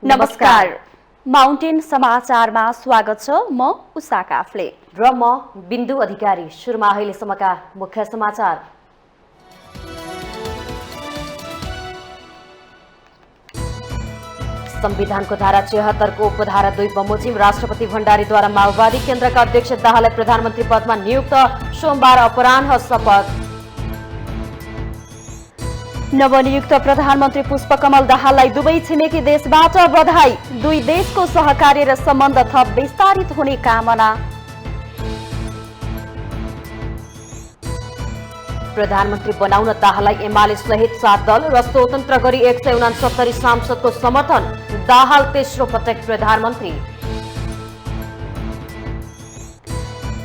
नमस्कार। माउन्टेन समाचारमा स्वागत छ। म उषा काफ्ले र म बिन्दु अधिकारी। सुरुमा अहिलेसम्मका मुख्य समाचार। संविधानको धारा 76 को उपधारा 2 बमोजिम राष्ट्रपति भण्डारीद्वारा माओवादी केन्द्रका अध्यक्ष दाहाललाई प्रधानमन्त्री पदमा नियुक्त, सोमबार अपराह्न शपथ। नवनियुक्त प्रधानमन्त्री पुष्पकमल दाहाललाई दुवै छिमेकी देशबाट बधाई, दुई देशको सहकार्य र सम्बन्ध थप विस्तारित हुने कामना। प्रधानमन्त्री बनाउन दाहाललाई एमाले सहित 7 दल र स्वतन्त्र गरी 169 सांसदको समर्थन, दाहाल तेस्रो पटक प्रधानमन्त्री।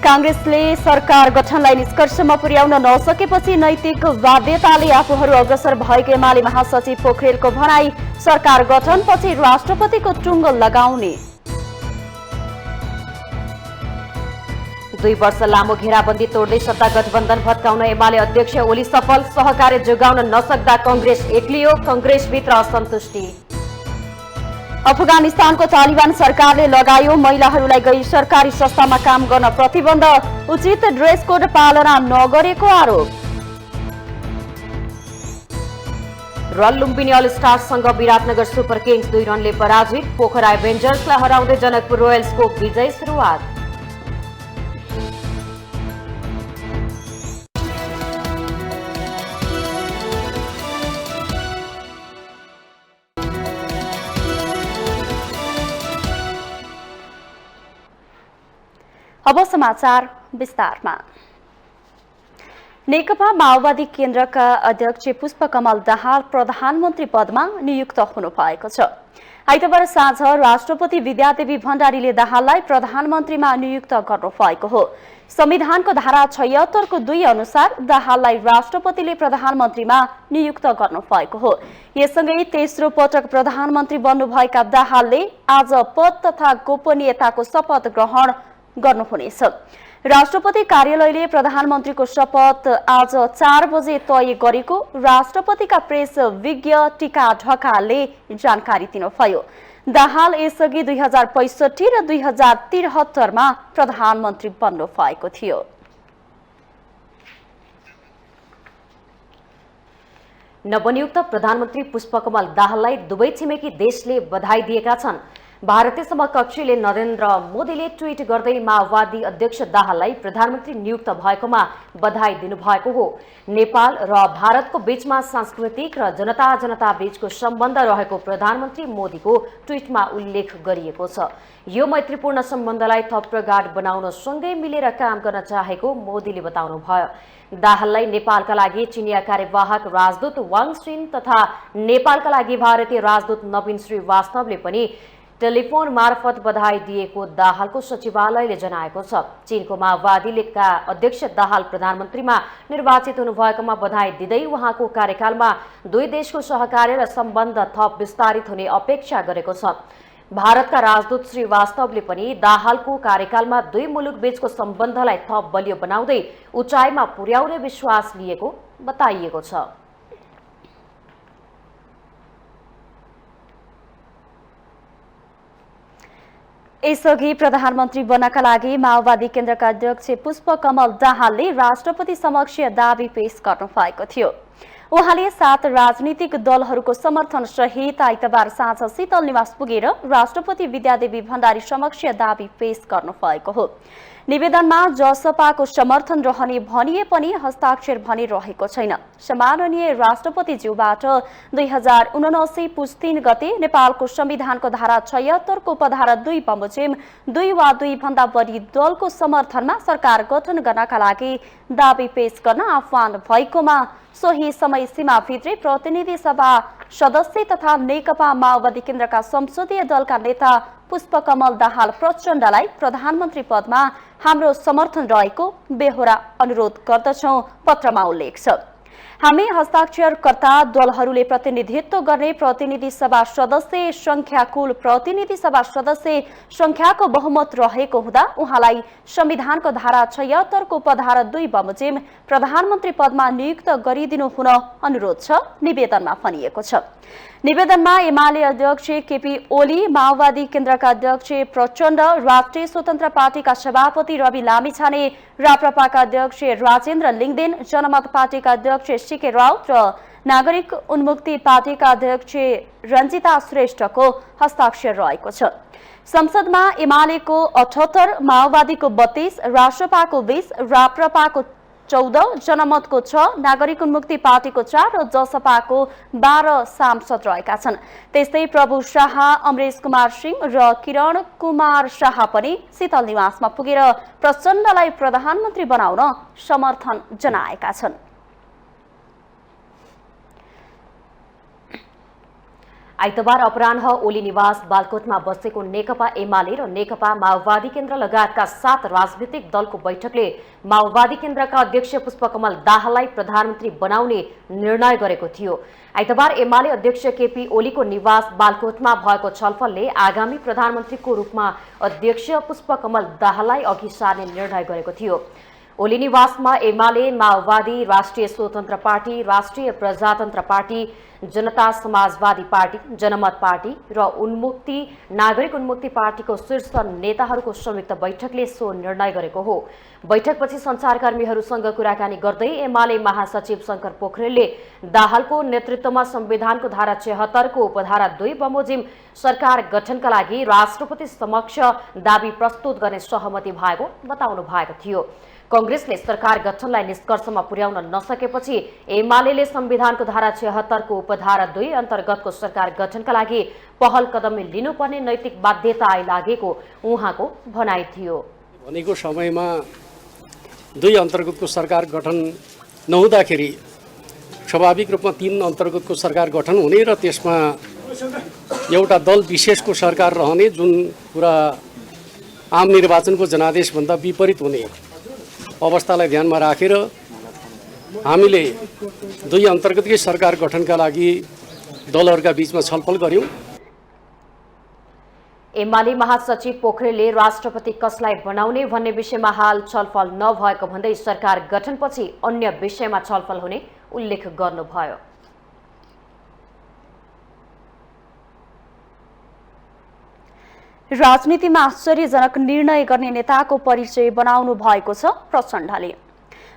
कांग्रेसले सरकार गठनलाई निष्कर्षमा पुर्याउन नसकेपछि नैतिक बाध्यताले आफूहरू अग्रसर भएको एमाले महासचिव पोखरेलको भनाई, सरकार गठनपछि राष्ट्रपतिको टुङ्गो लगाउने। 2 वर्ष लामो घेराबन्दी तोड्दै सत्ता गठबन्धन भत्काउन एमाले अध्यक्ष ओली सफल, सहकार्य जोगाउन नसक्दा कांग्रेस एक्लियो, कांग्रेसभित्र असन्तुष्टि। अफगानिस्तानको तालिबान सरकारले लगायो महिलाहरूलाई गैर सरकारी संस्थामा काम गर्न प्रतिबन्ध, उचित ड्रेस कोड पालना नगरेको आरोप। र लुम्बिनी अल स्टार्ससँग विराटनगर सुपर किङ्स 2 रनले पराजित, पोखरा एभेन्जर्सलाई हराउँदै जनकपुर रोयल्सको विजय सुरुवात। अब समाचार विस्तारमा। नेकपा माओवादी केन्द्रका अध्यक्ष पुष्पकमल दाहाल प्रधानमन्त्री पदमा नियुक्त हुनु भएको छ। आइतबार साँझ राष्ट्रपति विद्यादेवी भण्डारीले दाहाललाई प्रधानमन्त्रीमा नियुक्त गर्नु भएको हो। संविधानको धारा 76 को 2 अनुसार दाहाललाई राष्ट्रपतिले प्रधानमन्त्रीमा नियुक्त गर्नु भएको हो। यससँगै तेस्रो पटक प्रधानमन्त्री बन्नुभएका दाहालले आज पद तथा गोपनीयताको शपथ ग्रहण गर्नुहुनेछ। राष्ट्रपति कार्यालयले प्रधानमन्त्रीको शपथ आज 4 बजे तय गरेको राष्ट्रपतिका प्रेस विज्ञ टीका ढकालले जानकारी दिनुभयो। दाहाल यसअघि 2065 र 2073 मा प्रधानमन्त्री बन्नु भएको थियो। नवनियुक्त प्रधानमन्त्री पुष्पकमल दाहाललाई दुवै छिमेकी देशले बधाई दिएका छन्। भारतीय समकक्षीले नरेन्द्र मोदीले ट्वीट गर्दै माओवादी अध्यक्ष दाहाललाई प्रधानमन्त्री नियुक्त भएकोमा बधाई दिनुभएको हो। नेपाल र भारतको बीचमा सांस्कृतिक र जनता बीचको सम्बन्ध रहेको प्रधानमन्त्री मोदीको ट्वीटमा उल्लेख गरिएको छ। यो मैत्रीपूर्ण सम्बन्धलाई थप प्रगाढ बनाउन सँगै मिलेर काम गर्न चाहेको मोदीले बताउनुभयो। दाहाललाई नेपालका लागि चिनिया कार्यवाहक राजदूत वाङ सिन तथा नेपालका लागि भारतीय राजदूत नवीन श्रीवास्तवले पनि टेलिफोन मार्फत बधाई दिएको दाहालको सचिवालयले जनाएको छ। चीनको माओवादी लीगका अध्यक्ष दाहाल प्रधानमन्त्रीमा निर्वाचित हुनुभएकोमा बधाई दिँदै उहाँको कार्यकालमा दुई देशको सहकार्य र सम्बन्ध थप विस्तारित हुने अपेक्षा गरेको छ। भारतका राजदूत श्रीवास्तवले पनि दाहालको कार्यकालमा दुई मुलुक बीचको सम्बन्धलाई थप बलियो बनाउँदै उचाइमा पुर्याउने विश्वास लिएको बताइएको छ। यसअघि प्रधानमन्त्री बन्नका लागि माओवादी केन्द्रका अध्यक्ष पुष्पकमल दाहालले राष्ट्रपति समक्ष दावी पेश गर्नु भएको थियो। उहाँले 7 राजनीतिक दलहरूको समर्थन सहित आइतबार साँझ शीतल निवास पुगेर राष्ट्रपति विद्यादेवी भण्डारी समक्ष दावी पेश गर्नु भएको हो। निवेदनमा जसपाको समर्थन रहने भनिए पनि हस्ताक्षर भने रहेको छैन। सम्माननीय राष्ट्रपतिज्यूबाट 2079 पुस 3 गते नेपालको संविधानको धारा 76 को उपधारा 2 बमोजिम 2 वा 2 भन्दा बढी दलको समर्थनमा सरकार गठन गर्नका लागि दावी पेश गर्न आह्वान भएकोमा सोही समय सीमाभित्रै प्रतिनिधि सभा सदस्य तथा नेकपा माओवादी केन्द्रका संसदीय दलका नेता पुष्पकमल दाहाल प्रचण्डलाई प्रधानमन्त्री पदमा हाम्रो समर्थन रहेको बेहोरा अनुरोध गर्दछौं पत्रमा उल्लेख छ। हामी हस्ताक्षरकर्ता दलहरूले प्रतिनिधित्व गर्ने प्रतिनिधि सभा सदस्य संख्या कुल प्रतिनिधि सभा सदस्य संख्याको बहुमत रहेको हुँदा उहाँलाई संविधानको धारा 76 को उपधारा 2 बमोजिम प्रधानमन्त्री पदमा नियुक्त गरिदिनु हुन अनुरोध छ, निवेदनमा भनिएको छ। निवेदनमा एमाले अध्यक्ष केपी ओली, माओवादी केन्द्रका अध्यक्ष प्रचण्ड, राष्ट्रिय स्वतन्त्र पार्टीका सभापति रवि लामिछाने, राप्रपाका अध्यक्ष राजेन्द्र लिङदेन, जनमत पार्टीका अध्यक्ष सीके राउत र नागरिक उन्मुक्ति पार्टीका अध्यक्ष रञ्जिता श्रेष्ठको हस्ताक्षर रहेको छ। संसदमा एमालेको 78, माओवादीको 32, राष्ट्रपाको 20, राप्रपाको 14, जनमतको 6, नागरिक उन्मुक्ति पार्टीको 4 र जसपाको 12 सांसद रहेका छन्। त्यस्तै प्रभु शाह, अमरेश कुमार सिंह र किरण कुमार शाह पनि शीतल निवासमा पुगेर प्रचण्डलाई प्रधानमन्त्री बनाउन समर्थन जनाएका छन्। आइतबार अपराह्न ओली निवास बालकोटमा बसेको नेकपा एमाले र नेकपा माओवादी केन्द्र लगायतका 7 राजनीतिक दलको बैठकले माओवादी केन्द्रका अध्यक्ष पुष्पकमल दाहाललाई प्रधानमन्त्री बनाउने निर्णय गरेको थियो। आइतबार एमाले अध्यक्ष केपी ओलीको निवास बालकोटमा भएको छलफलले आगामी प्रधानमन्त्रीको रूपमा अध्यक्ष पुष्पकमल दाहाललाई अघि सार्ने निर्णय गरेको थियो। ओली निवासमा एमाले, माओवादी, राष्ट्रिय स्वतन्त्र पार्टी, राष्ट्रिय प्रजातन्त्र पार्टी, जनता समाजवादी पार्टी, जनमत पार्टी र नागरिक उन्मुक्ति पार्टीको शीर्ष नेताहरूको संयुक्त बैठकले सो निर्णय गरेको हो। बैठकपछि सञ्चारकर्मीहरूसँग कुराकानी गर्दै एमाले महासचिव शंकर पोखरेलले दाहालको नेतृत्वमा संविधानको धारा 76 को उपधारा 2 बमोजिम सरकार गठनका लागि राष्ट्रपति समक्ष दाबी प्रस्तुत गर्ने सहमति भएको बताउनु भएको थियो। कांग्रेसले सरकार गठनलाई निष्कर्षमा पुर्याउन नसकेपछि एमालेले संविधानको धारा 76 को उपधारा 2 अन्तर्गतको सरकार गठनका लागि पहल कदम लिनुपर्ने नैतिक बाध्यता आइलागेको उहाँको भनाइ थियो। भनेको समयमा 2 अन्तर्गतको सरकार गठन नहुँदाखेरि स्वाभाविक रूपमा 3 अन्तर्गतको सरकार गठन हुने र त्यसमा एउटा दल विशेषको सरकार रहने, जुन कुरा आम निर्वाचनको जनादेशभन्दा विपरीत हुने अवस्थालाई ध्यानमा राखेर हामीले 2 अन्तर्गतकै सरकार गठनका लागि दलहरूका बीचमा छलफल गर्यौं। एमाले महासचिव पोखरेलले राष्ट्रपति कसलाई बनाउने भन्ने विषयमा हाल छलफल नभएको भन्दै सरकार गठनपछि अन्य विषयमा छलफल हुने उल्लेख गर्नुभयो। राजनीतिमा आश्चर्यजनक निर्णय गर्ने नेताको परिचय बनाउनु भएको छ प्रचण्डले।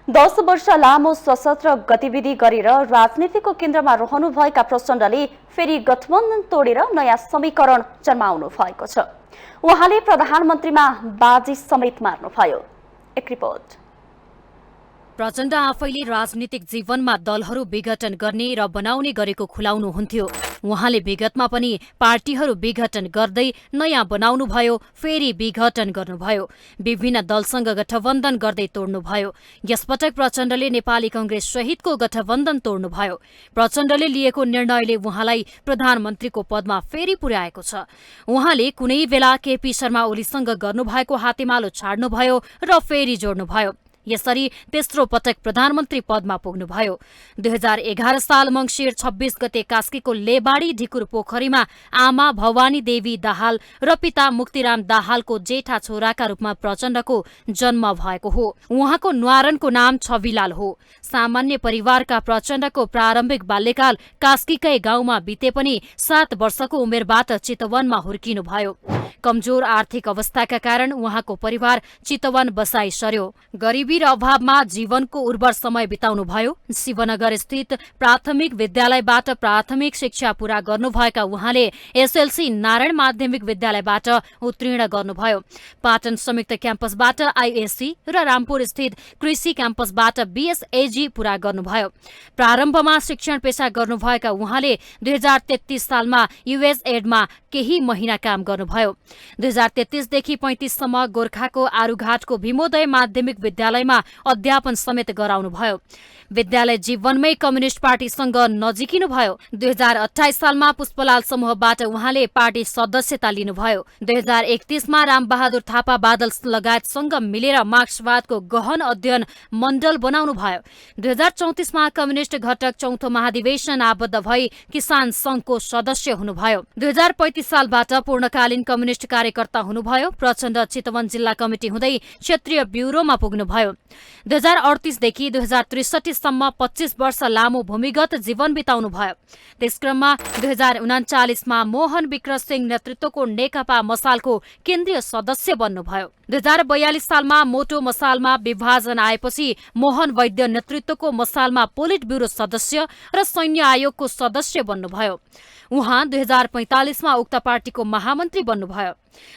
10 वर्ष लामो सशस्त्र गतिविधि गरेर राजनीतिको केन्द्रमा रहनुभएका प्रचण्डले फेरि गठबन्धन तोडेर नयाँ समीकरण जन्माउनु भएको छ। उहाँले प्रधानमन्त्रीमा बाजी समेत मार्नुभयो। एक रिपोर्ट। प्रचण्ड आफैले राजनीतिक जीवनमा दलहरू विघटन गर्ने र बनाउने गरेको खुलाउनुहुन्थ्यो। उहाँले विगतमा पनि पार्टीहरू विघटन गर्दै नयाँ बनाउनुभयो, फेरि विघटन गर्नुभयो, विभिन्न दलसँग गठबन्धन गर्दै तोड्नुभयो। यसपटक प्रचण्डले नेपाली कांग्रेस सहितको गठबन्धन तोड्नुभयो। प्रचण्डले लिएको निर्णयले उहाँलाई प्रधानमन्त्रीको पदमा फेरि पुर्याएको छ। उहाँले कुनै बेला केपी शर्मा ओलीसँग गर्नुभएको हातेमालो छाड्नुभयो र फेरि जोड्नुभयो। यसरी तेस्रो पटक प्रधानमन्त्री पदमा पुग्नुभयो। 2011 साल मंसिर 26 गते कास्कीको लेबाडी ढिकुर पोखरीमा आमा भवानी देवी दाहाल र पिता मुक्तिराम दाहालको जेठा छोराका रूपमा प्रचण्डको जन्म भएको हो। उहाँको न्वारनको नाम छविलाल हो। सामान्य परिवारका प्रचण्डको प्रारम्भिक बाल्यकाल कास्कीकै गाउँमा बिते पनि 7 वर्षको उमेरबाट चितवनमा हुर्किनुभयो। कमजोर आर्थिक अवस्थाका कारण उहाँको परिवार चितवन बसाई सर्यो। गरिबी र अभावमा जीवनको उर्वर समय बिताउनुभयो। शिवनगर स्थित प्राथमिक विद्यालयबाट प्राथमिक शिक्षा पूरा गर्नुभएका उहाँले एसएलसी नारायण माध्यमिक विद्यालयबाट उत्तीर्ण गर्नुभयो। पाटन संयुक्त क्याम्पसबाट आईएससी र रामपुर स्थित कृषि क्याम्पसबाट बीएसएजी पूरा गर्नुभयो। प्रारम्भमा शिक्षण पेशा गर्नुभएका उहाँले 2033 सालमा युएसएडमा केही महिना काम गर्नुभयो। 2033 देखि 35 सम्म गोर्खाको आरुघाटको भीमोदय माध्यमिक विद्यालय विद्यालयमा अध्यापन समेत गराउनुभयो। विद्यालय जीवनमै कम्युनिष्ट पार्टीसँग नजिकिनुभयो। 2028 सालमा पुष्पलाल समूहबाट उहाँले पार्टी सदस्यता लिनुभयो। 2031मा रामबहादुर थापा बादल लगायतसँग मिलेर मार्क्सवादको गहन अध्ययन मण्डल बनाउनुभयो। 2034मा कम्युनिष्ट घटक चौथो महाधिवेशन आबद्ध भई किसान संघको सदस्य हुनुभयो। 2035 सालबाट पूर्णकालीन कम्युनिष्ट कार्यकर्ता हुनुभयो। प्रचण्ड चितवन जिल्ला कमिटी हुँदै क्षेत्रीय ब्युरोमा पुग्नुभयो। 2038 देखि 2063 सम्म 25 वर्ष लामो भूमिगत जीवन बिताउनुभयो। त्यसक्रममा 2039मा मोहन विक्रम सिंह नेतृत्वको नेकपा मसालको केन्द्रीय सदस्य बन्नुभयो। 2042 सालमा मोटो मसालमा विभाजन आएपछि मोहन वैद्य नेतृत्वको मसालमा पोलिट ब्युरो सदस्य र सैन्य आयोगको सदस्य बन्नुभयो। उहाँ 2045मा उक्त पार्टीको महामन्त्री बन्नुभयो।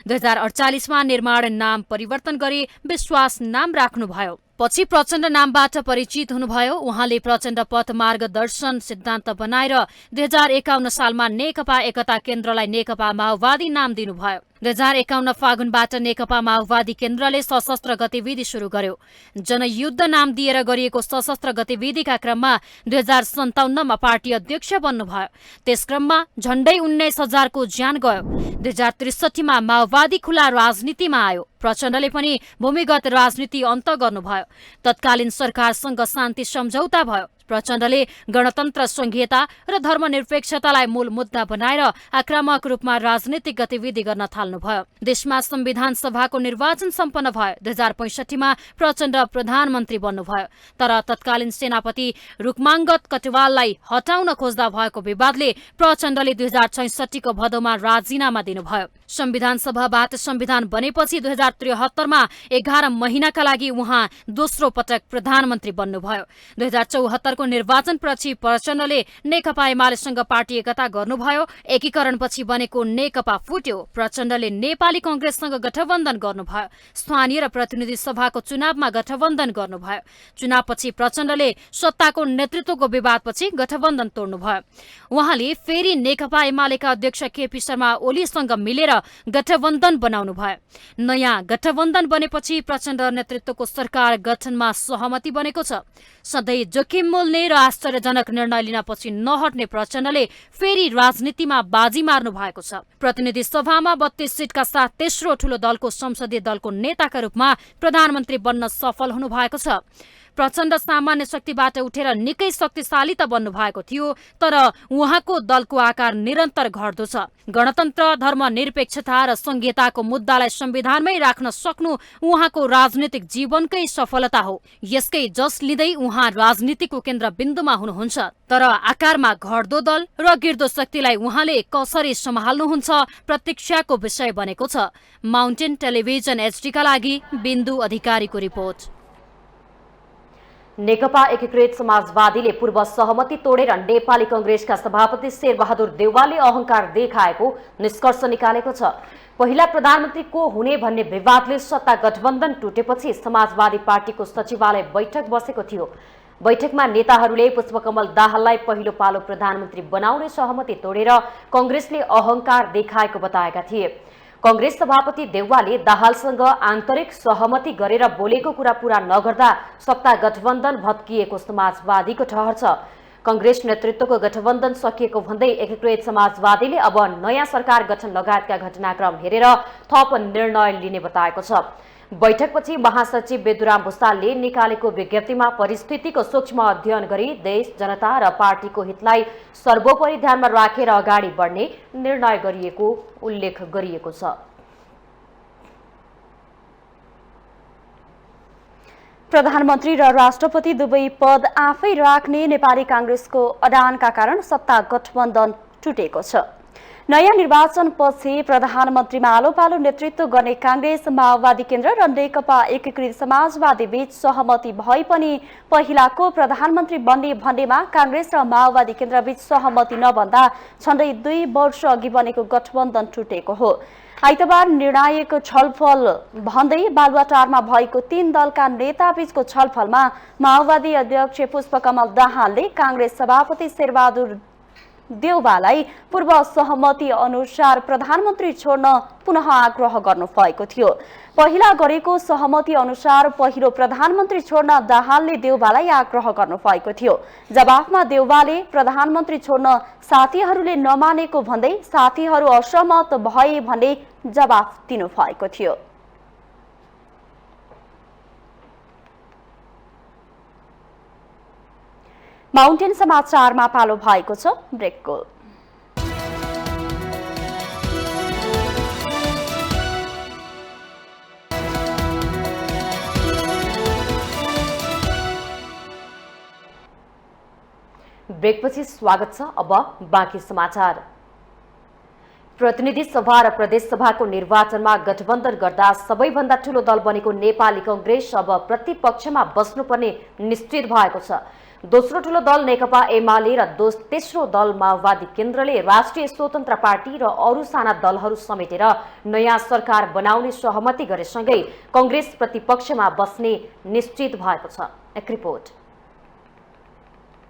2048मा निर्माण नाम परिवर्तन गरी विश्वास नाम राख्नुभयो। पछि प्रचण्ड नामबाट परिचित हुनुभयो। उहाँले प्रचण्ड पथ मार्गदर्शन सिद्धान्त बनाएर 2051 सालमा नेकपा एकता केन्द्रलाई नेकपा माओवादी नाम दिनुभयो। 2051 फागुनबाट नेकपा माओवादी केन्द्रले सशस्त्र गतिविधि शुरू गर्यो। जनयुद्ध नाम दिएर गरिएको सशस्त्र गतिविधिका क्रममा 2057मा पार्टी अध्यक्ष बन्नुभयो। त्यसक्रममा झण्डै 19,000 को ज्यान गयो। 2063मा माओवादी खुला राजनीतिमा आयो। प्रचण्डले पनि भूमिगत राजनीति अन्त गर्नुभयो। तत्कालीन सरकारसँग शान्ति सम्झौता भयो। प्रचण्डले गणतन्त्र संघीयता र धर्मनिरपेक्षतालाई मूल मुद्दा बनाएर आक्रामक रूपमा राजनीतिक गतिविधि गर्न थाल्नुभयो। देशमा संविधान सभाको निर्वाचन सम्पन्न भयो। 2065मा प्रचण्ड प्रधानमन्त्री बन्नुभयो। तर तत्कालीन सेनापति रुक्माङ्गद कटुवाललाई हटाउन खोज्दा भएको विवादले प्रचण्डले 2066को भदौमा राजीनामा दिनुभयो। संविधान सभाबाट संविधान बनेपछि 2073मा 11 महिनाका लागि उहाँ दोस्रो पटक प्रधानमन्त्री बन्नुभयो। 2074 को निर्वाचनपछि प्रचण्डले नेकपा एमालेसँग पार्टी एकता गर्नुभयो। एकीकरणपछि बनेको नेकपा फुट्यो। प्रचण्डले नेपाली कांग्रेससँग गठबन्धन गर्नुभयो। स्थानीय र प्रतिनिधि सभाको चुनावमा गठबन्धन गर्नुभयो। चुनावपछि प्रचण्डले सत्ताको नेतृत्वको विवादपछि गठबन्धन तोड्नुभयो। उहाँले फेरि नेकपा एमालेका अध्यक्ष केपी शर्मा ओलीसँग मिलेर गठबन्धन बनाउनुभयो। नयाँ गठबन्धन बनेपछि प्रचण्ड नेतृत्वको सरकार गठनमा सहमति बनेको छ। सधैँ जोखिम मोल्ने र आश्चर्यजनक निर्णय लिन पछि नहट्ने प्रचण्डले फेरि राजनीतिमा बाजी मार्नु भएको छ। प्रतिनिधि सभामा 32 सीटका साथ तेस्रो ठूलो दलको संसदीय दलको नेताका रूपमा प्रधानमन्त्री बन्न सफल हुनु भएको छ। प्रचण्ड सामान्य शक्तिबाट उठेर निकै शक्तिशाली त बन्नु भएको थियो, तर उहाँको दलको आकार निरन्तर घट्दो छ। गणतन्त्र, धर्मनिरपेक्षता र संघीयताको मुद्दालाई संविधानमै राख्न सक्नु उहाँको राजनीतिक जीवनकै सफलता हो। यसकै जस लिँदै उहाँ राजनीतिको केन्द्रबिन्दुमा हुनुहुन्छ। तर आकारमा घट्दो दल र गिर्दो शक्तिलाई उहाँले कसरी सम्हाल्नुहुन्छ प्रतीक्षाको विषय बनेको छ। माउन्टेन टेलिभिजन एचडीका लागि बिन्दु अधिकारीको रिपोर्ट। नेकपा एकीकृत समाजवादीले पूर्व सहमति तोडेर नेपाली कांग्रेसका सभापति शेरबहादुर देउवाले अहंकार देखाएको निष्कर्ष निकालेको छ। पहिला प्रधानमन्त्री को हुने भन्ने विवादले सत्ता गठबन्धन टुटेपछि समाजवादी पार्टीको सचिवालय बैठक बसेको थियो। बैठकमा नेताहरूले पुष्पकमल दाहाललाई पहिलो पालो प्रधानमन्त्री बनाउने सहमति तोडेर कांग्रेसले अहंकार देखाएको बताएका थिए। कांग्रेस सभापति देउवाले दाहालसँग आन्तरिक सहमति गरेर बोलेको कुरा पूरा नगर्दा सत्ता गठबन्धन भत्किएको समाजवादीको ठहर छ। कांग्रेस नेतृत्वको गठबन्धन सकिएको भन्दै एकीकृत समाजवादीले अब नयाँ सरकार गठन लगायतका घटनाक्रम हेरेर थप निर्णय लिने बताएको छ। बैठकपछि महासचिव बेदुराम भुसालले निकालेको विज्ञप्तिमा परिस्थितिको सूक्ष्म अध्ययन गरी देश, जनता र पार्टीको हितलाई सर्वोपरि ध्यानमा राखेर अगाडि बढ्ने निर्णय गरिएको उल्लेख गरिएको छ। प्रधानमन्त्री र राष्ट्रपति दुवै पद आफै राख्ने नेपाली कांग्रेसको अडानका कारण सत्ता गठबन्धन टुटेको छ। नयाँ निर्वाचनपछि प्रधानमन्त्रीमा आलोपालो नेतृत्व गर्ने कांग्रेस, माओवादी केन्द्र र नेकपा एकीकृत समाजवादी बीच सहमति भए पनि पहिलाको प्रधानमन्त्री बन्ने भन्नेमा कांग्रेस र माओवादी केन्द्र बीच सहमति नबन्दा झण्डै 2 वर्ष अघि बनेको गठबन्धन टुटेको हो। आइतबार निर्णायक छलफल भन्दै बालुवाटारमा भएको 3 दलका नेताबीचको छलफलमा माओवादी अध्यक्ष पुष्पकमल दाहालले कांग्रेस सभापति शेरबहादुर देउवालाई पूर्व सहमति अनुसार प्रधानमन्त्री छोड्न पुनः आग्रह गर्नुभएको थियो। पहिला गरेको सहमति अनुसार पहिलो प्रधानमन्त्री छोड्न दाहालले देउवालाई आग्रह गर्नुभएको थियो। जवाफमा देउवाले प्रधानमन्त्री छोड्न साथीहरूले नमानेको भन्दै साथीहरू असहमत भए भन्ने जवाफ दिनुभएको थियो। माउन्टेन समाचारमा पालो भएको छ ब्रेकको। ब्रेकपछि स्वागत छ। अब बाँकी समाचार। प्रतिनिधि सभा र प्रदेश सभाको निर्वाचनमा गठबन्धन गर्दा सबैभन्दा ठूलो दल बनेको नेपाली कांग्रेस अब प्रतिपक्षमा बस्नुपर्ने निश्चित भएको छ। दोस्रो ठूलो दल नेकपा एमाले र तेस्रो दल माओवादी केन्द्रले राष्ट्रिय स्वतन्त्र पार्टी र अरू साना दलहरू समेटेर नयाँ सरकार बनाउने सहमति गरेसँगै कांग्रेस प्रतिपक्षमा बस्ने निश्चित भएको छ। एक रिपोर्ट।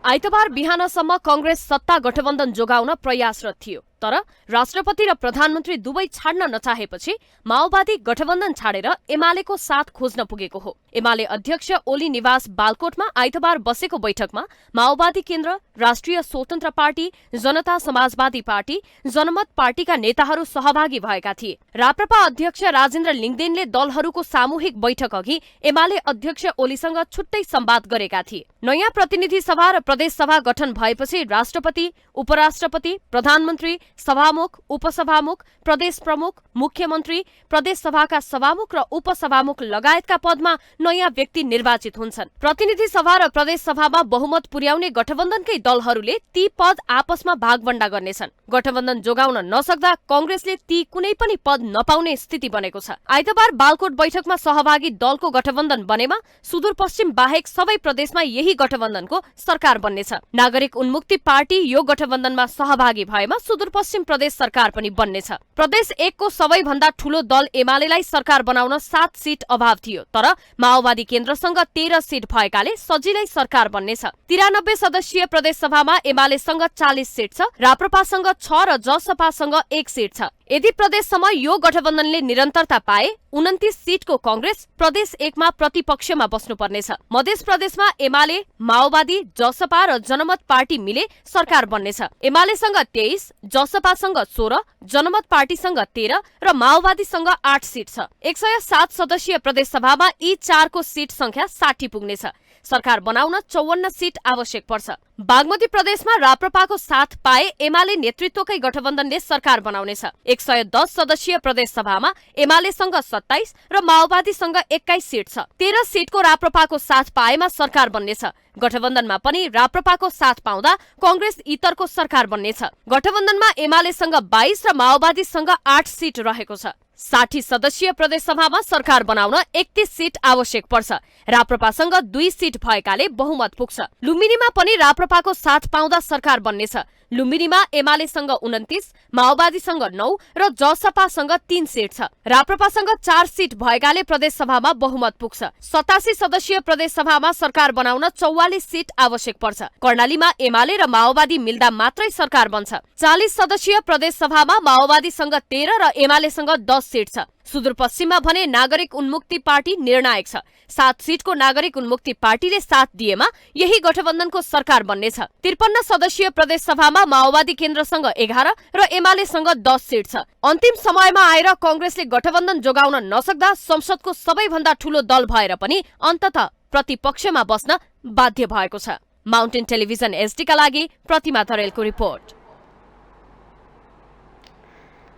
आइतबार बिहानसम्म कांग्रेस सत्ता गठबन्धन जोगाउन प्रयासरत थियो, तर राष्ट्रपति र प्रधानमन्त्री दुवै छाड्न नचाहेपछि माओवादी गठबन्धन छाडेर एमालेको साथ खोज्न पुगेको हो। एमाले अध्यक्ष ओली निवास बालकोटमा आइतबार बसेको बैठकमा माओवादी केन्द्र, राष्ट्रिय स्वतन्त्र पार्टी, जनता समाजवादी पार्टी, जनमत पार्टीका नेताहरू सहभागी भएका थिए। राप्रपा अध्यक्ष राजेन्द्र लिङदेनले दलहरूको सामूहिक बैठक अघि एमाले अध्यक्ष ओलीसँग छुट्टै संवाद गरेका थिए। नयाँ प्रतिनिधि सभा र प्रदेश सभा गठन भएपछि राष्ट्रपति, उपराष्ट्रपति, प्रधानमन्त्री, सभामुख, उपसभामुख, प्रदेश प्रमुख, मुख्यमन्त्री, प्रदेश सभाका सभामुख र उपसभामुख लगायतका पदमा नयाँ व्यक्ति निर्वाचित हुन्छन्। प्रतिनिधि सभा र प्रदेश सभामा बहुमत पुर्याउने गठबन्धनकै दलहरूले ती पद आपसमा भागवण्डा गर्नेछन्। गठबन्धन जोगाउन नसक्दा कांग्रेसले ती कुनै पनि पद नपाउने स्थिति बनेको छ। आइतबार बालकोट बैठकमा सहभागी दलको गठबन्धन बनेमा सुदूरपश्चिम बाहेक सबै प्रदेशमा यही गठबन्धनको सरकार बन्नेछ। नागरिक उन्मुक्ति पार्टी यो गठबन्धनमा सहभागी भएमा सुदूरपश्चिम प्रदेश सरकार पनि बन्नेछ। प्रदेश 1 को सबैभन्दा ठूलो दल एमालेलाई सरकार बनाउन 7 सीट अभाव थियो, तर माओवादी केन्द्रसँग 13 सीट भएकाले सजिलै सरकार बन्नेछ। 93 सदस्यीय प्रदेश सभामा एमालेसँग 40 सीट छ, राप्रपासँग 6 र जसपासँग 1 सीट छ। यदि प्रदेशसम्म यो गठबन्धनले निरन्तरता पाए 29 सीटको कांग्रेस प्रदेश 1 मा प्रतिपक्षमा बस्नुपर्नेछ। मध्य प्रदेशमा एमाले, माओवादी, जसपा र जनमत पार्टी मिले सरकार बन्नेछ। एमालेसँग 23, जसपासँग 16, जनमत पार्टीसँग 13 र माओवादीसँग 8 सीट छ। 107 सदस्यीय प्रदेश सभामा यी 4 को सीट संख्या 60 पुग्नेछ। सरकार बनाउन 54 सीट आवश्यक पर्छ। बागमती प्रदेशमा राप्रपाको साथ पाए एमाले नेतृत्वकै गठबन्धनले सरकार बनाउनेछ। 110 सदस्यीय प्रदेश सभामा एमालेसँग 27 र माओवादीसँग 21 सीट छ। 13 सीटको राप्रपाको साथ पाएमा सरकार बन्नेछ। गठबन्धनमा पनि राप्रपाको साथ पाउँदा कांग्रेस इतरको सरकार बन्नेछ। गठबन्धनमा एमालेसँग 22 र माओवादीसँग 8 सीट रहेको छ। 60 सदस्यीय प्रदेश सभामा सरकार बनाउन 31 सीट आवश्यक पर्छ। राप्रपासँग 2 सीट भएकाले बहुमत पुग्छ। लुम्बिनीमा पनि राप्रपाको साथ पाउँदा सरकार बन्नेछ। लुम्बिनीमा एमालेसँग 29, माओवादीसँग 9 र जसपासँग 3 सीट छ। राप्रपासँग 4 सीट भएकाले प्रदेश सभामा बहुमत पुग्छ। 87 सदस्यीय प्रदेश सभामा सरकार बनाउन 44 सीट आवश्यक पर्छ। कर्णालीमा एमाले र माओवादी मिल्दा मात्रै सरकार बन्छ। 40 सदस्यीय प्रदेश सभामा माओवादीसँग 13 र एमालेसँग 10 सीट छ। सुदूरपश्चिममा भने नागरिक उन्मुक्ति पार्टी निर्णायक छ। 7 सीटको नागरिक उन्मुक्ति पार्टीले साथ दिएमा यही गठबन्धनको सरकार बन्नेछ। 53 सदस्यीय प्रदेश सभामा माओवादी केन्द्रसँग 11 र एमालेसँग 10 सीट छ। अन्तिम समयमा आएर कांग्रेसले गठबन्धन जोगाउन नसक्दा संसदको सबैभन्दा ठूलो दल भएर पनि अन्ततः प्रतिपक्षमा बस्न बाध्य भएको छ। माउन्टेन टेलिभिजन एसडीका लागि प्रतिमा तरेलको रिपोर्ट।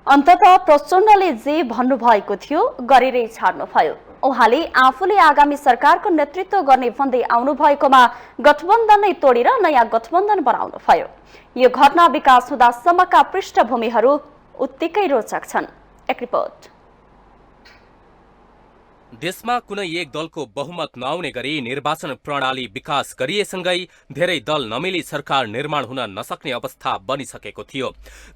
अन्ततः प्रचण्डले जे भन्नुभएको थियो गरेरै छाड्नुभयो। उहाँले आफूले आगामी सरकारको नेतृत्व गर्ने भन्दै आउनु भएकोमा गठबन्धन नै तोडेर नयाँ गठबन्धन बनाउनुभयो। यो घटना विकास हुँदासम्मका पृष्ठभूमिहरू उत्तिकै रोचक छन्। एक रिपोर्ट। देशमा कुनै एक दलको बहुमत नआउने गरी निर्वाचन प्रणाली विकास गरिएसँगै धेरै दल नमिली सरकार निर्माण हुन नसक्ने अवस्था बनिसकेको थियो।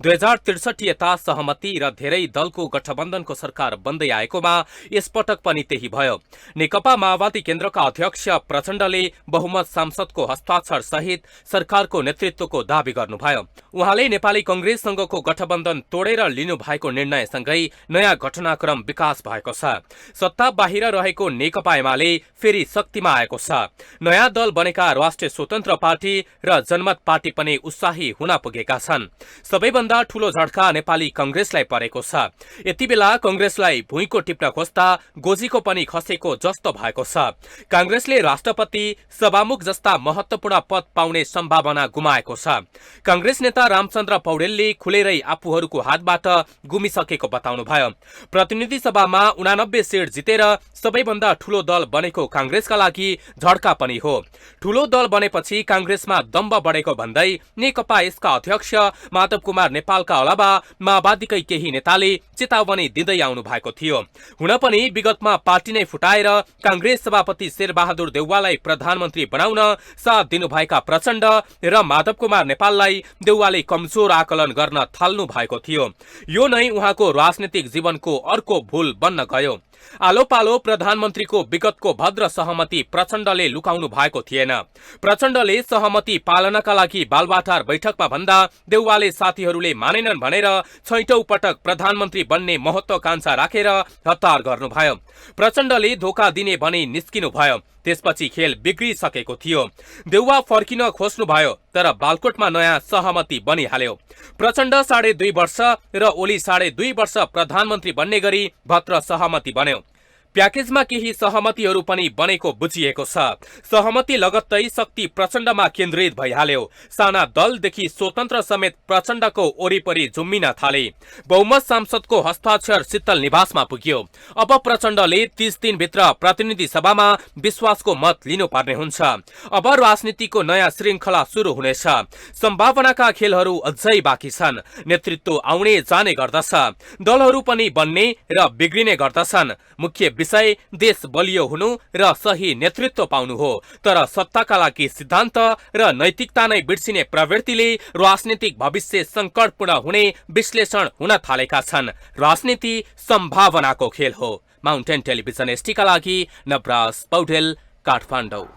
2063 यता सहमति र धेरै दलको गठबन्धनको सरकार बन्दै आएकोमा यसपटक पनि त्यही भयो। नेकपा माओवादी केन्द्रका अध्यक्ष प्रचण्डले बहुमत सांसदको हस्ताक्षर सहित सरकारको नेतृत्वको दावी गर्नुभयो। उहाँले नेपाली कंग्रेससँगको गठबन्धन तोडेर लिनु भएको निर्णयसँगै नयाँ घटनाक्रम विकास भएको छ। सत्ता बाहिर रहेको नेकपा एमाले फेरि शक्तिमा आएको छ। नयाँ दल बनेका राष्ट्रिय स्वतन्त्र पार्टी र जनमत पार्टी पनि उत्साही हुन पुगेका छन्। सबैभन्दा ठूलो झड्का नेपाली कंग्रेसलाई परेको छ। यति बेला कंग्रेसलाई भुइँको टिप्न खोज्दा गोजीको पनि खसेको जस्तो भएको छ। कांग्रेसले राष्ट्रपति सभामुख जस्ता महत्वपूर्ण पद पाउने सम्भावना गुमाएको छ। कांग्रेस नेता रामचन्द्र पौडेलले खुलेरै आफूहरूको हातबाट गुमिसकेको बताउनुभयो। प्रतिनिधि सभामा 89 सिट जितेर सबैभन्दा ठूलो दल बनेको कांग्रेसका लागि झड्का पनि हो। ठूलो दल बनेपछि कांग्रेसमा दम्ब बढेको भन्दै नेकपा यसका अध्यक्ष माधव कुमार नेपालका अलावा माओवादीकै केही नेताले चेतावनी दिँदै आउनु भएको थियो। हुन पनि विगतमा पार्टी नै फुटाएर कांग्रेस सभापति शेरबहादुर देउवालाई प्रधानमन्त्री बनाउन साथ दिनुभएका प्रचण्ड र माधव कुमार नेपाललाई देउवाले कमजोर आकलन गर्न थाल्नु भएको थियो। यो नै उहाँको राजनीतिक जीवनको अर्को भूल बन्न गयो। आलो पालो प्रधानमन्त्रीको विगतको भद्र सहमति प्रचण्डले लुकाउनु भएको थिएन। प्रचण्डले सहमति पालनका लागि बालबाटार बैठकमा भन्दा देउवाले साथीहरूले मानेनन् भनेर 6औं पटक प्रधानमन्त्री बन्ने महत्वाकांक्षा राखेर हतार गर्नुभयो। प्रचण्डले धोका दिने भनी निस्किनुभयो। त्यसपछि खेल बिग्रिसकेको थियो। देउवा फर्किन खोज्नुभयो तर बालकोटमा नयाँ सहमति बनिहाल्यो। प्रचण्ड 2.5 वर्ष र ओली 2.5 वर्ष प्रधानमन्त्री बन्ने गरी भद्र सहमति बन्यो। प्याकेजमा केही सहमतिहरू पनि बनेको बुझिएको छ। सहमति लगत्तै शक्ति प्रचण्डमा केन्द्रित भइहाल्यो। साना दलदेखि स्वतन्त्र समेत प्रचण्डको वरिपरि झुम्मिन थाले। बहुमत सांसदको हस्ताक्षर शीतल निवासमा पुग्यो। अब प्रचण्डले 30 दिनभित्र प्रतिनिधि सभामा विश्वासको मत लिनुपर्ने हुन्छ। अब राजनीतिको नयाँ श्रृङ्खला सुरु हुनेछ। सम्भावनाका खेलहरू अझै बाँकी छन्। नेतृत्व आउने जाने गर्दछ, दलहरू पनि बन्ने र बिग्रिने गर्दछन्। मुख्य विषय देश बलियो हुनु र सही नेतृत्व पाउनु हो। तर सत्ताका लागि सिद्धान्त र नैतिकता नै बिर्सिने प्रवृत्तिले राजनीतिक भविष्य संकटपूर्ण हुने विश्लेषण हुन थालेका छन्। राजनीति सम्भावनाको खेल हो। माउन्टेन टेलिभिजन एसटीका लागि नवराज पौडेल, काठमाडौँ।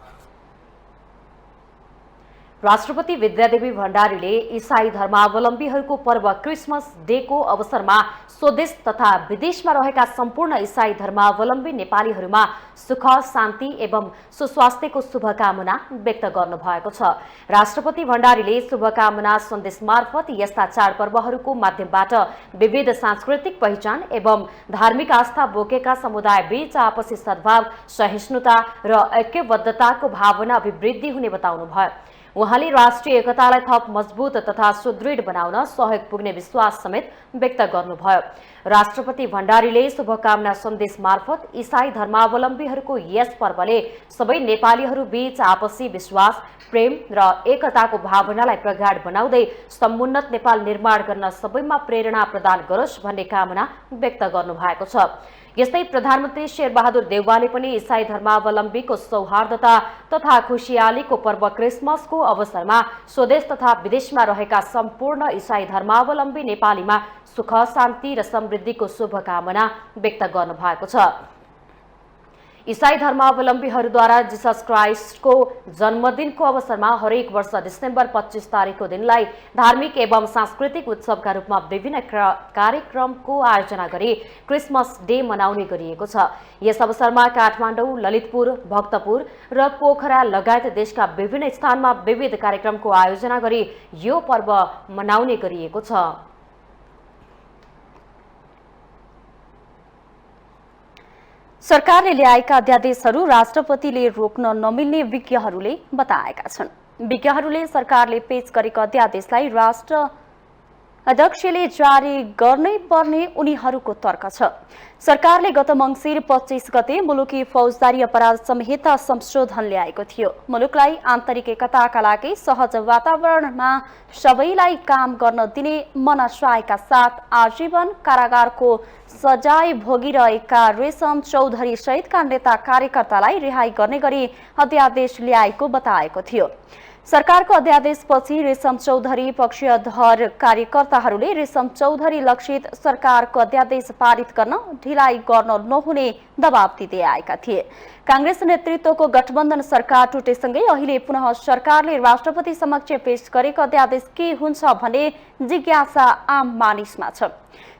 राष्ट्रपति विद्यादेवी भण्डारीले ईसाई धर्मावलम्बीहरूको पर्व क्रिसमस डेको अवसरमा स्वदेश तथा विदेशमा रहेका सम्पूर्ण ईसाई धर्मावलम्बी नेपालीहरूमा सुख, शान्ति एवं सुस्वास्थ्यको शुभकामना व्यक्त गर्नुभएको छ। राष्ट्रपति भण्डारीले शुभकामना सन्देश मार्फत यस्ता चाडपर्वहरूको माध्यमबाट विविध सांस्कृतिक पहिचान एवं धार्मिक आस्था बोकेका समुदाय बीच आपसी सद्भाव, सहिष्णुता र ऐक्यबद्धताको भावना अभिवृद्धि हुने बताउनुभयो। उहाँले राष्ट्रिय एकतालाई थप मजबुत तथा सुदृढ बनाउन सहयोग पुग्ने विश्वास समेत व्यक्त गर्नुभयो। राष्ट्रपति भण्डारीले शुभकामना सन्देश मार्फत ईसाई धर्मावलम्बीहरूको यस पर्वले सबै नेपालीहरू बीच आपसी विश्वास, प्रेम र एकताको भावनालाई प्रगाढ बनाउँदै समुन्नत नेपाल निर्माण गर्न सबैमा प्रेरणा प्रदान गरोस् भन्ने कामना व्यक्त गर्नुभएको छ। यस्तै प्रधानमन्त्री शेरबहादुर देउवाले पनि ईसाई धर्मावलम्बीको सौहार्दता तथा खुशियालीको पर्व क्रिसमसको अवसरमा स्वदेश तथा विदेशमा रहेका सम्पूर्ण ईसाई धर्मावलम्बी नेपालीमा सुख, शान्ति र समृद्धिको शुभकामना व्यक्त गर्नुभएको छ। ईसाई धर्मावलम्बीहरूद्वारा जिसस क्राइस्टको जन्मदिनको अवसरमा हरेक वर्ष डिसेम्बर 25 तारिकको दिनलाई धार्मिक एवं सांस्कृतिक उत्सवका रूपमा विभिन्न कार्यक्रमको आयोजना गरी क्रिसमस डे मनाउने गरिएको छ। यस अवसरमा काठमाडौँ, ललितपुर, भक्तपुर र पोखरा लगायत देशका विभिन्न स्थानमा विविध कार्यक्रमको आयोजना गरी यो पर्व मनाउने गरिएको छ। सरकारले ल्याएका अध्यादेशहरू राष्ट्रपतिले रोक्न नमिल्ने विज्ञहरूले बताएका छन्। विज्ञहरूले सरकारले पेश गरेका अध्यादेशलाई अध्यक्षले जारी गर्नै पर्ने उनीहरूको तर्क छ। सरकारले गत मङ्सिर 25 गते मुलुकी फौजदारी अपराध संहिता संशोधन ल्याएको थियो। मुलुकलाई आन्तरिक एकताका लागि सहज वातावरणमा सबैलाई काम गर्न दिने मनसायका साथ आजीवन कारागारको सजाय भोगिरहेका रेशम चौधरी सहितका नेता कार्यकर्तालाई रिहाई गर्ने गरी अध्यादेश ल्याएको बताएको थियो। सरकारको अध्यादेशपछि रेशम चौधरी पक्षधर कार्यकर्ताहरूले रेशम चौधरी लक्षित सरकारको अध्यादेश पारित गर्न ढिलाइ गर्न नहुने दबाब दिँदै आएका थिए। कांग्रेस नेतृत्वको गठबन्धन सरकार टुटेसँगै अहिले पुनः सरकारले राष्ट्रपति समक्ष पेश गरेको अध्यादेश के हुन्छ भन्ने जिज्ञासा आम मानिसमा छ।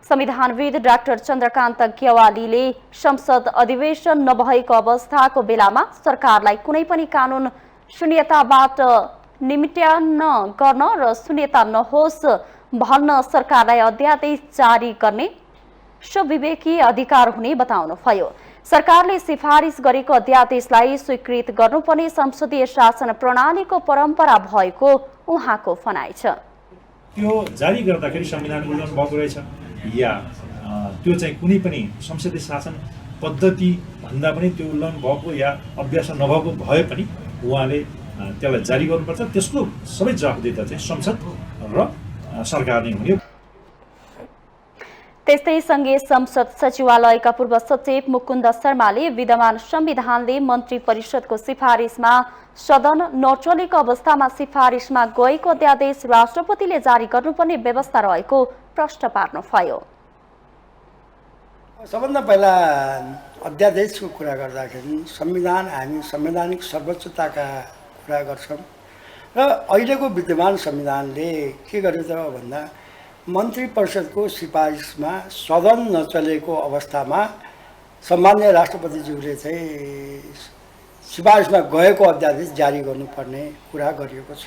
संविधानविद डाक्टर चन्द्रकान्त ग्यावालीले संसद अधिवेशन नभएको अवस्थाको बेलामा सरकारलाई कुनै पनि कानून शून्यताबाट निमिट्याउन गर्न र शून्यता नहोस् भन्न सरकारलाई अध्यादेश जारी गर्ने स्वविवेकी अधिकार हुने बताउनुभयो। सरकारले सिफारिस गरेको अध्यादेशलाई स्वीकृत गर्नुपर्ने संसदीय शासन प्रणालीको परम्परा भएको उहाँको भनाइ छ। त्यो जारी गर्दाखेरि संविधान उल्लङ्घन भएको रहेछ या त्यो चाहिँ कुनै पनि संसदीय शासन पद्धति भन्दा पनि त्यो उल्लङ्घन भएको या अभ्यास नभएको भए पनि उहाँले त्यसलाई जारी गर्नुपर्छ। त्यसको सबै जवाफदेही चाहिँ संसद र सरकार नै हुने। त्यस्तै सँगै संसद सचिवालयका पूर्व सचिव मुकुन्द शर्माले विद्यमान संविधानले मन्त्री परिषदको सिफारिसमा सदन नचलेको अवस्थामा सिफारिसमा गएको अध्यादेश राष्ट्रपतिले जारी गर्नुपर्ने व्यवस्था रहेको प्रश्न पार्नुभयो। सबभन्दा पहिला अध्यादेशको कुरा गर्दाखेरि संविधान हामी संवैधानिक सर्वोच्चताका कुरा गर्छौँ र अहिलेको विद्यमान संविधानले के गरेछ भन्दा मन्त्री परिषदको सिफारिसमा सदन नचलेको अवस्थामा सम्माननीय राष्ट्रपतिज्यूले चाहिँ सिफारिसमा गएको अध्यादेश जारी गर्नुपर्ने कुरा गरिएको छ।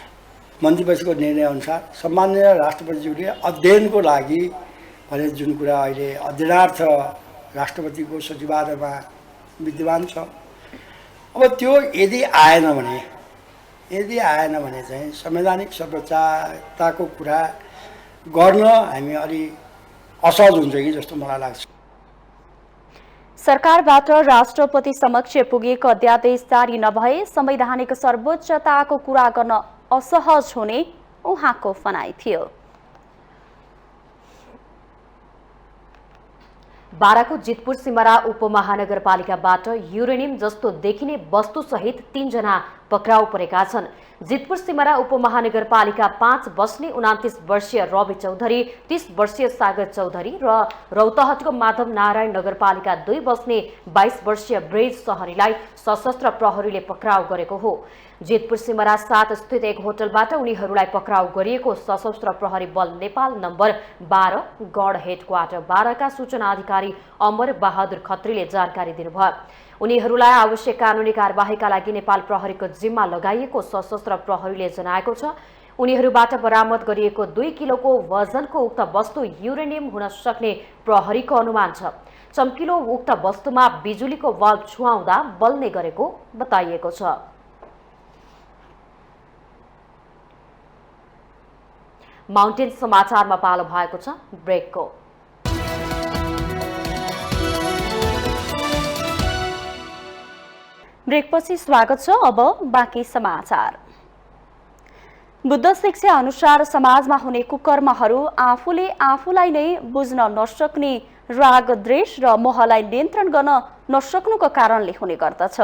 मन्त्री परिषदको निर्णयअनुसार सम्माननीय राष्ट्रपतिज्यूले अध्ययनको लागि भने जुन कुरा अहिले अध्ययनार्थ राष्ट्रपतिको सचिवालयमा विद्यमान छ, अब त्यो यदि आएन भने चाहिँ संवैधानिक सर्वोच्चताको कुरा गर्न हामी अलि असहज हुन्छ कि जस्तो मलाई लाग्छ। सरकारबाट राष्ट्रपति समक्ष पुगेको अध्यादेश जारी नभए संवैधानिक सर्वोच्चताको कुरा गर्न असहज हुने उहाँको भनाइ थियो। बाराको जितपुर सिमरा उपमहानगरपालिकाबाट युरेनियम जस्तो देखिने वस्तुसहित 3 जना पक्राउ परेका छन्। जितपुर सिमरा उपमहानगरपालिका 5 बस्ने 29 वर्षीय रवि चौधरी, 30 वर्षीय सागर चौधरी र रौतहटको माधव नारायण नगरपालिका 2 बस्ने 22 वर्षीय ब्रेज सहरीलाई सशस्त्र प्रहरीले पक्राउ गरेको हो। जितपुर सिमरा 7 स्थित एक होटलबाट उनीहरूलाई पक्राउ गरिएको सशस्त्र प्रहरी बल नेपाल नम्बर 12 गढ हेडक्वार्टर 12 का सूचना अधिकारी अमर बहादुर खत्रीले जानकारी दिनुभयो। उनीहरूलाई आवश्यक कानुनी कार्यवाहीका लागि नेपाल प्रहरीको जिम्मा लगाइएको सशस्त्र प्रहरीले जनाएको छ। उनीहरूबाट बरामद गरिएको 2 किलोको वजनको उक्त वस्तु युरेनियम हुन सक्ने प्रहरीको अनुमान छ। चम्किलो उक्त वस्तुमा बिजुलीको बल्ब छुवाउँदा बल्ने गरेको बताइएको छ। माउन्टेन समाचारमा पालो भएको छ ब्रेकको। ब्रेकपछि स्वागत छ। अब बाँकी समाचार। बुद्ध शिक्षा अनुसार समाजमा हुने कुकर्महरू आफूले आफूलाई नै बुझ्न नसक्ने राग, द्वेष र मोहलाई नियन्त्रण गर्न नसक्नुको कारणले हुने गर्दछ।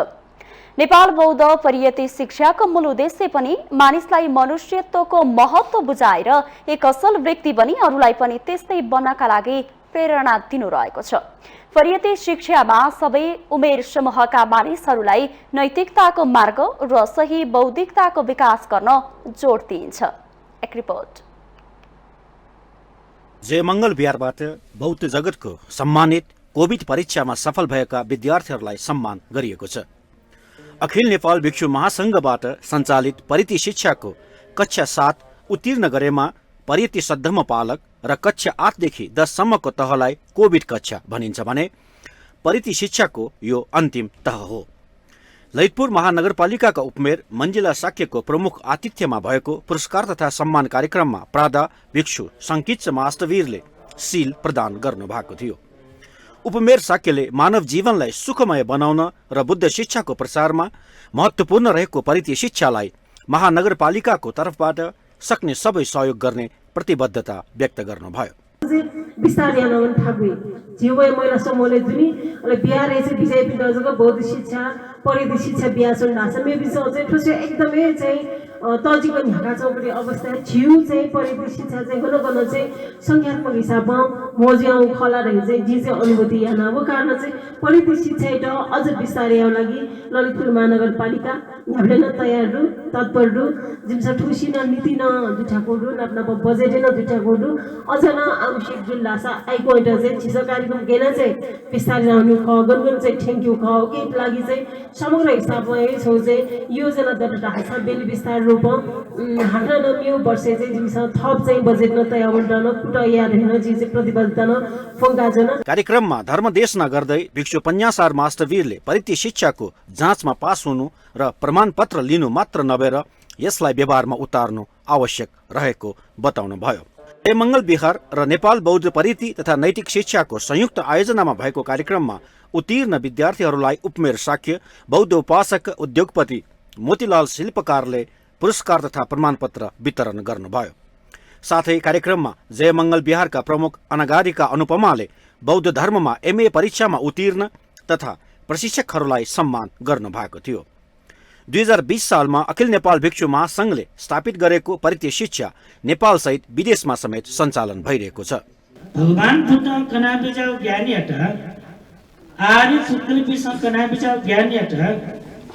नेपाल बौद्ध परियति शिक्षाको मूल उद्देश्य पनि मानिसलाई मनुष्यत्वको महत्त्व बुझाएर एक असल व्यक्ति बनी अरूलाई पनि त्यस्तै बन्नका लागि प्रेरणा दिनु रहेको छ। परियति शिक्षामा सबै उमेर समूहका मानिसहरूलाई नैतिकताको मार्ग र सही बौद्धिकताको विकास गर्न जोड दिइन्छ। एक रिपोर्ट। जयमंगल बिहारबाट बौद्ध जगतको सम्मानित कोभिड परीक्षामा सफल भएका विद्यार्थीहरूलाई सम्मान गरिएको छ। अखिल नेपाल भिक्षु महासंघबाट सञ्चालित परियति शिक्षाको कक्षा 7 उत्तीर्ण गरेमा परियति सद्धर्मपालक र कक्षा 8 देखि 10 सम्मको तहलाई कोभिड कक्षा भनिन्छ भने परियति शिक्षाको यो अन्तिम तह हो। ललितपुर महानगरपालिकाका उपमेयर मञ्जिला साक्यको प्रमुख आतिथ्यमा भएको पुरस्कार तथा सम्मान कार्यक्रममा प्रादा भिक्षु सङ्किच मास्टवीरले सील प्रदान गर्नुभएको थियो। उपमेयर साक्यले मानव जीवनलाई सुखमय बनाउन र बुद्ध शिक्षाको प्रसारमा महत्त्वपूर्ण रहेको परिधीय शिक्षालाई महानगरपालिकाको तर्फबाट सक्ने सबै सहयोग गर्ने प्रतिबद्धता व्यक्त गर्नुभयो। बिस्तारै आउन थाक्वे जीवय महिला समूहले जुनी अनि बिहार चाहिँ बिजेपी दजको बौद्ध शिक्षा परिधि शिक्षा बिहासन नासा मे बिचो चाहिँ ठुसे एकदमै चाहिँ तजिको ढाका चौपडी अवस्था छिउ चाहिँ परिधि शिक्षा चाहिँ गन चाहिँ संख्यात्मक हिसाबमा मज्याउ खला रहे चाहिँ जी चाहिँ अनुभूति यहाँ नभएको कारण चाहिँ परिधि शिक्षा एउटा अझ बिस्तारै आउन लागि ललितपुर महानगरपालिका हामीले न तयारहरू तत्परहरू जिम्सा ठुसी न नीति न दुठाकोहरू नप बजेट न दुठाकोहरू अझ न आवश्यक जुन लासा आइको एउटा चाहिँ चिसो कार्यक्रम गेन चाहिँ बिस्तारै आउनु गनगन चाहिँ थ्याङ्क यू खाओ के लागि चाहिँ समग्र हिसाबमा यही छौ चाहिँ योजना दर्ता हासा बेली विस्तार रूप हाट्न नमियो वर्षे चाहिँ जिम्सा थप चाहिँ बजेट न तयार गर्न कुट याद हैन जी चाहिँ प्रतिबद्धता न फंगाजन। कार्यक्रममा धर्मदेशना गर्दै भिक्षु पन्यासार मास्टरवीरले परिधीय शिक्षाको जाँचमा पास हुनु र प्रमाणपत्र लिनु मात्र नभएर यसलाई व्यवहारमा उतार्नु आवश्यक रहेको बताउनु भयो। मङ्गल बिहार र नेपाल बौद्ध परिधि तथा नैतिक शिक्षाको संयुक्त आयोजनामा भएको कार्यक्रममा उत्तीर्ण विद्यार्थीहरूलाई उपमेयर साक्य बौद्ध उपासक उद्योगपति मोतीलाल शिल्पकारले पुरस्कार तथा प्रमाणपत्र वितरण गर्नुभयो। साथै कार्यक्रममा जयमङ्गल बिहारका प्रमुख अनगारिका अनुपमाले बौद्ध धर्ममा एमए परीक्षामा उत्तीर्ण तथा प्रशिक्षकहरूलाई सम्मान गर्नुभएको थियो। 2020 सालमा अखिल नेपाल भिक्षु महासंघले स्थापित गरेको परिधीय शिक्षा नेपाल सहित विदेशमा समेत सञ्चालन भइरहेको छ। भगवान बुद्ध कनाबिजाउ ज्ञानीहट आर्य सुकल्पिसँग कनाबिजाउ ज्ञानीहट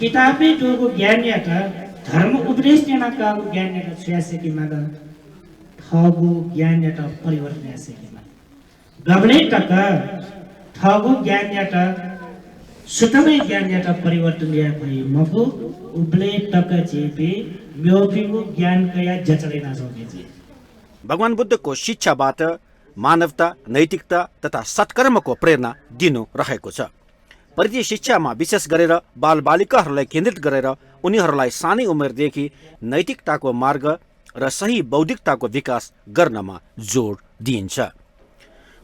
किताबे जोगो ज्ञानीहट धर्म उपदेश नेनाका ज्ञानीहट छ्यासेकी माग ठगु ज्ञानीहट परिवर्तन यासेकी माग गबने टक ठगु ज्ञानीहट सुतमै ज्ञानीहट परिवर्तन ल्या भई मगु उब्ले टक चेपे म्योपिगु ज्ञान कया जचलेना जोगेजी। भगवान बुद्धको शिक्षाबाट मानवता नैतिकता तथा सत्कर्मको प्रेरणा दिनु रहेको छ। परिधीय शिक्षामा विशेष गरेर बालबालिकाहरूलाई केन्द्रित गरेर उनीहरूलाई सानै उमेरदेखि नैतिकताको मार्ग र सही बौद्धिकताको विकास गर्नमा जोड दिइन्छ।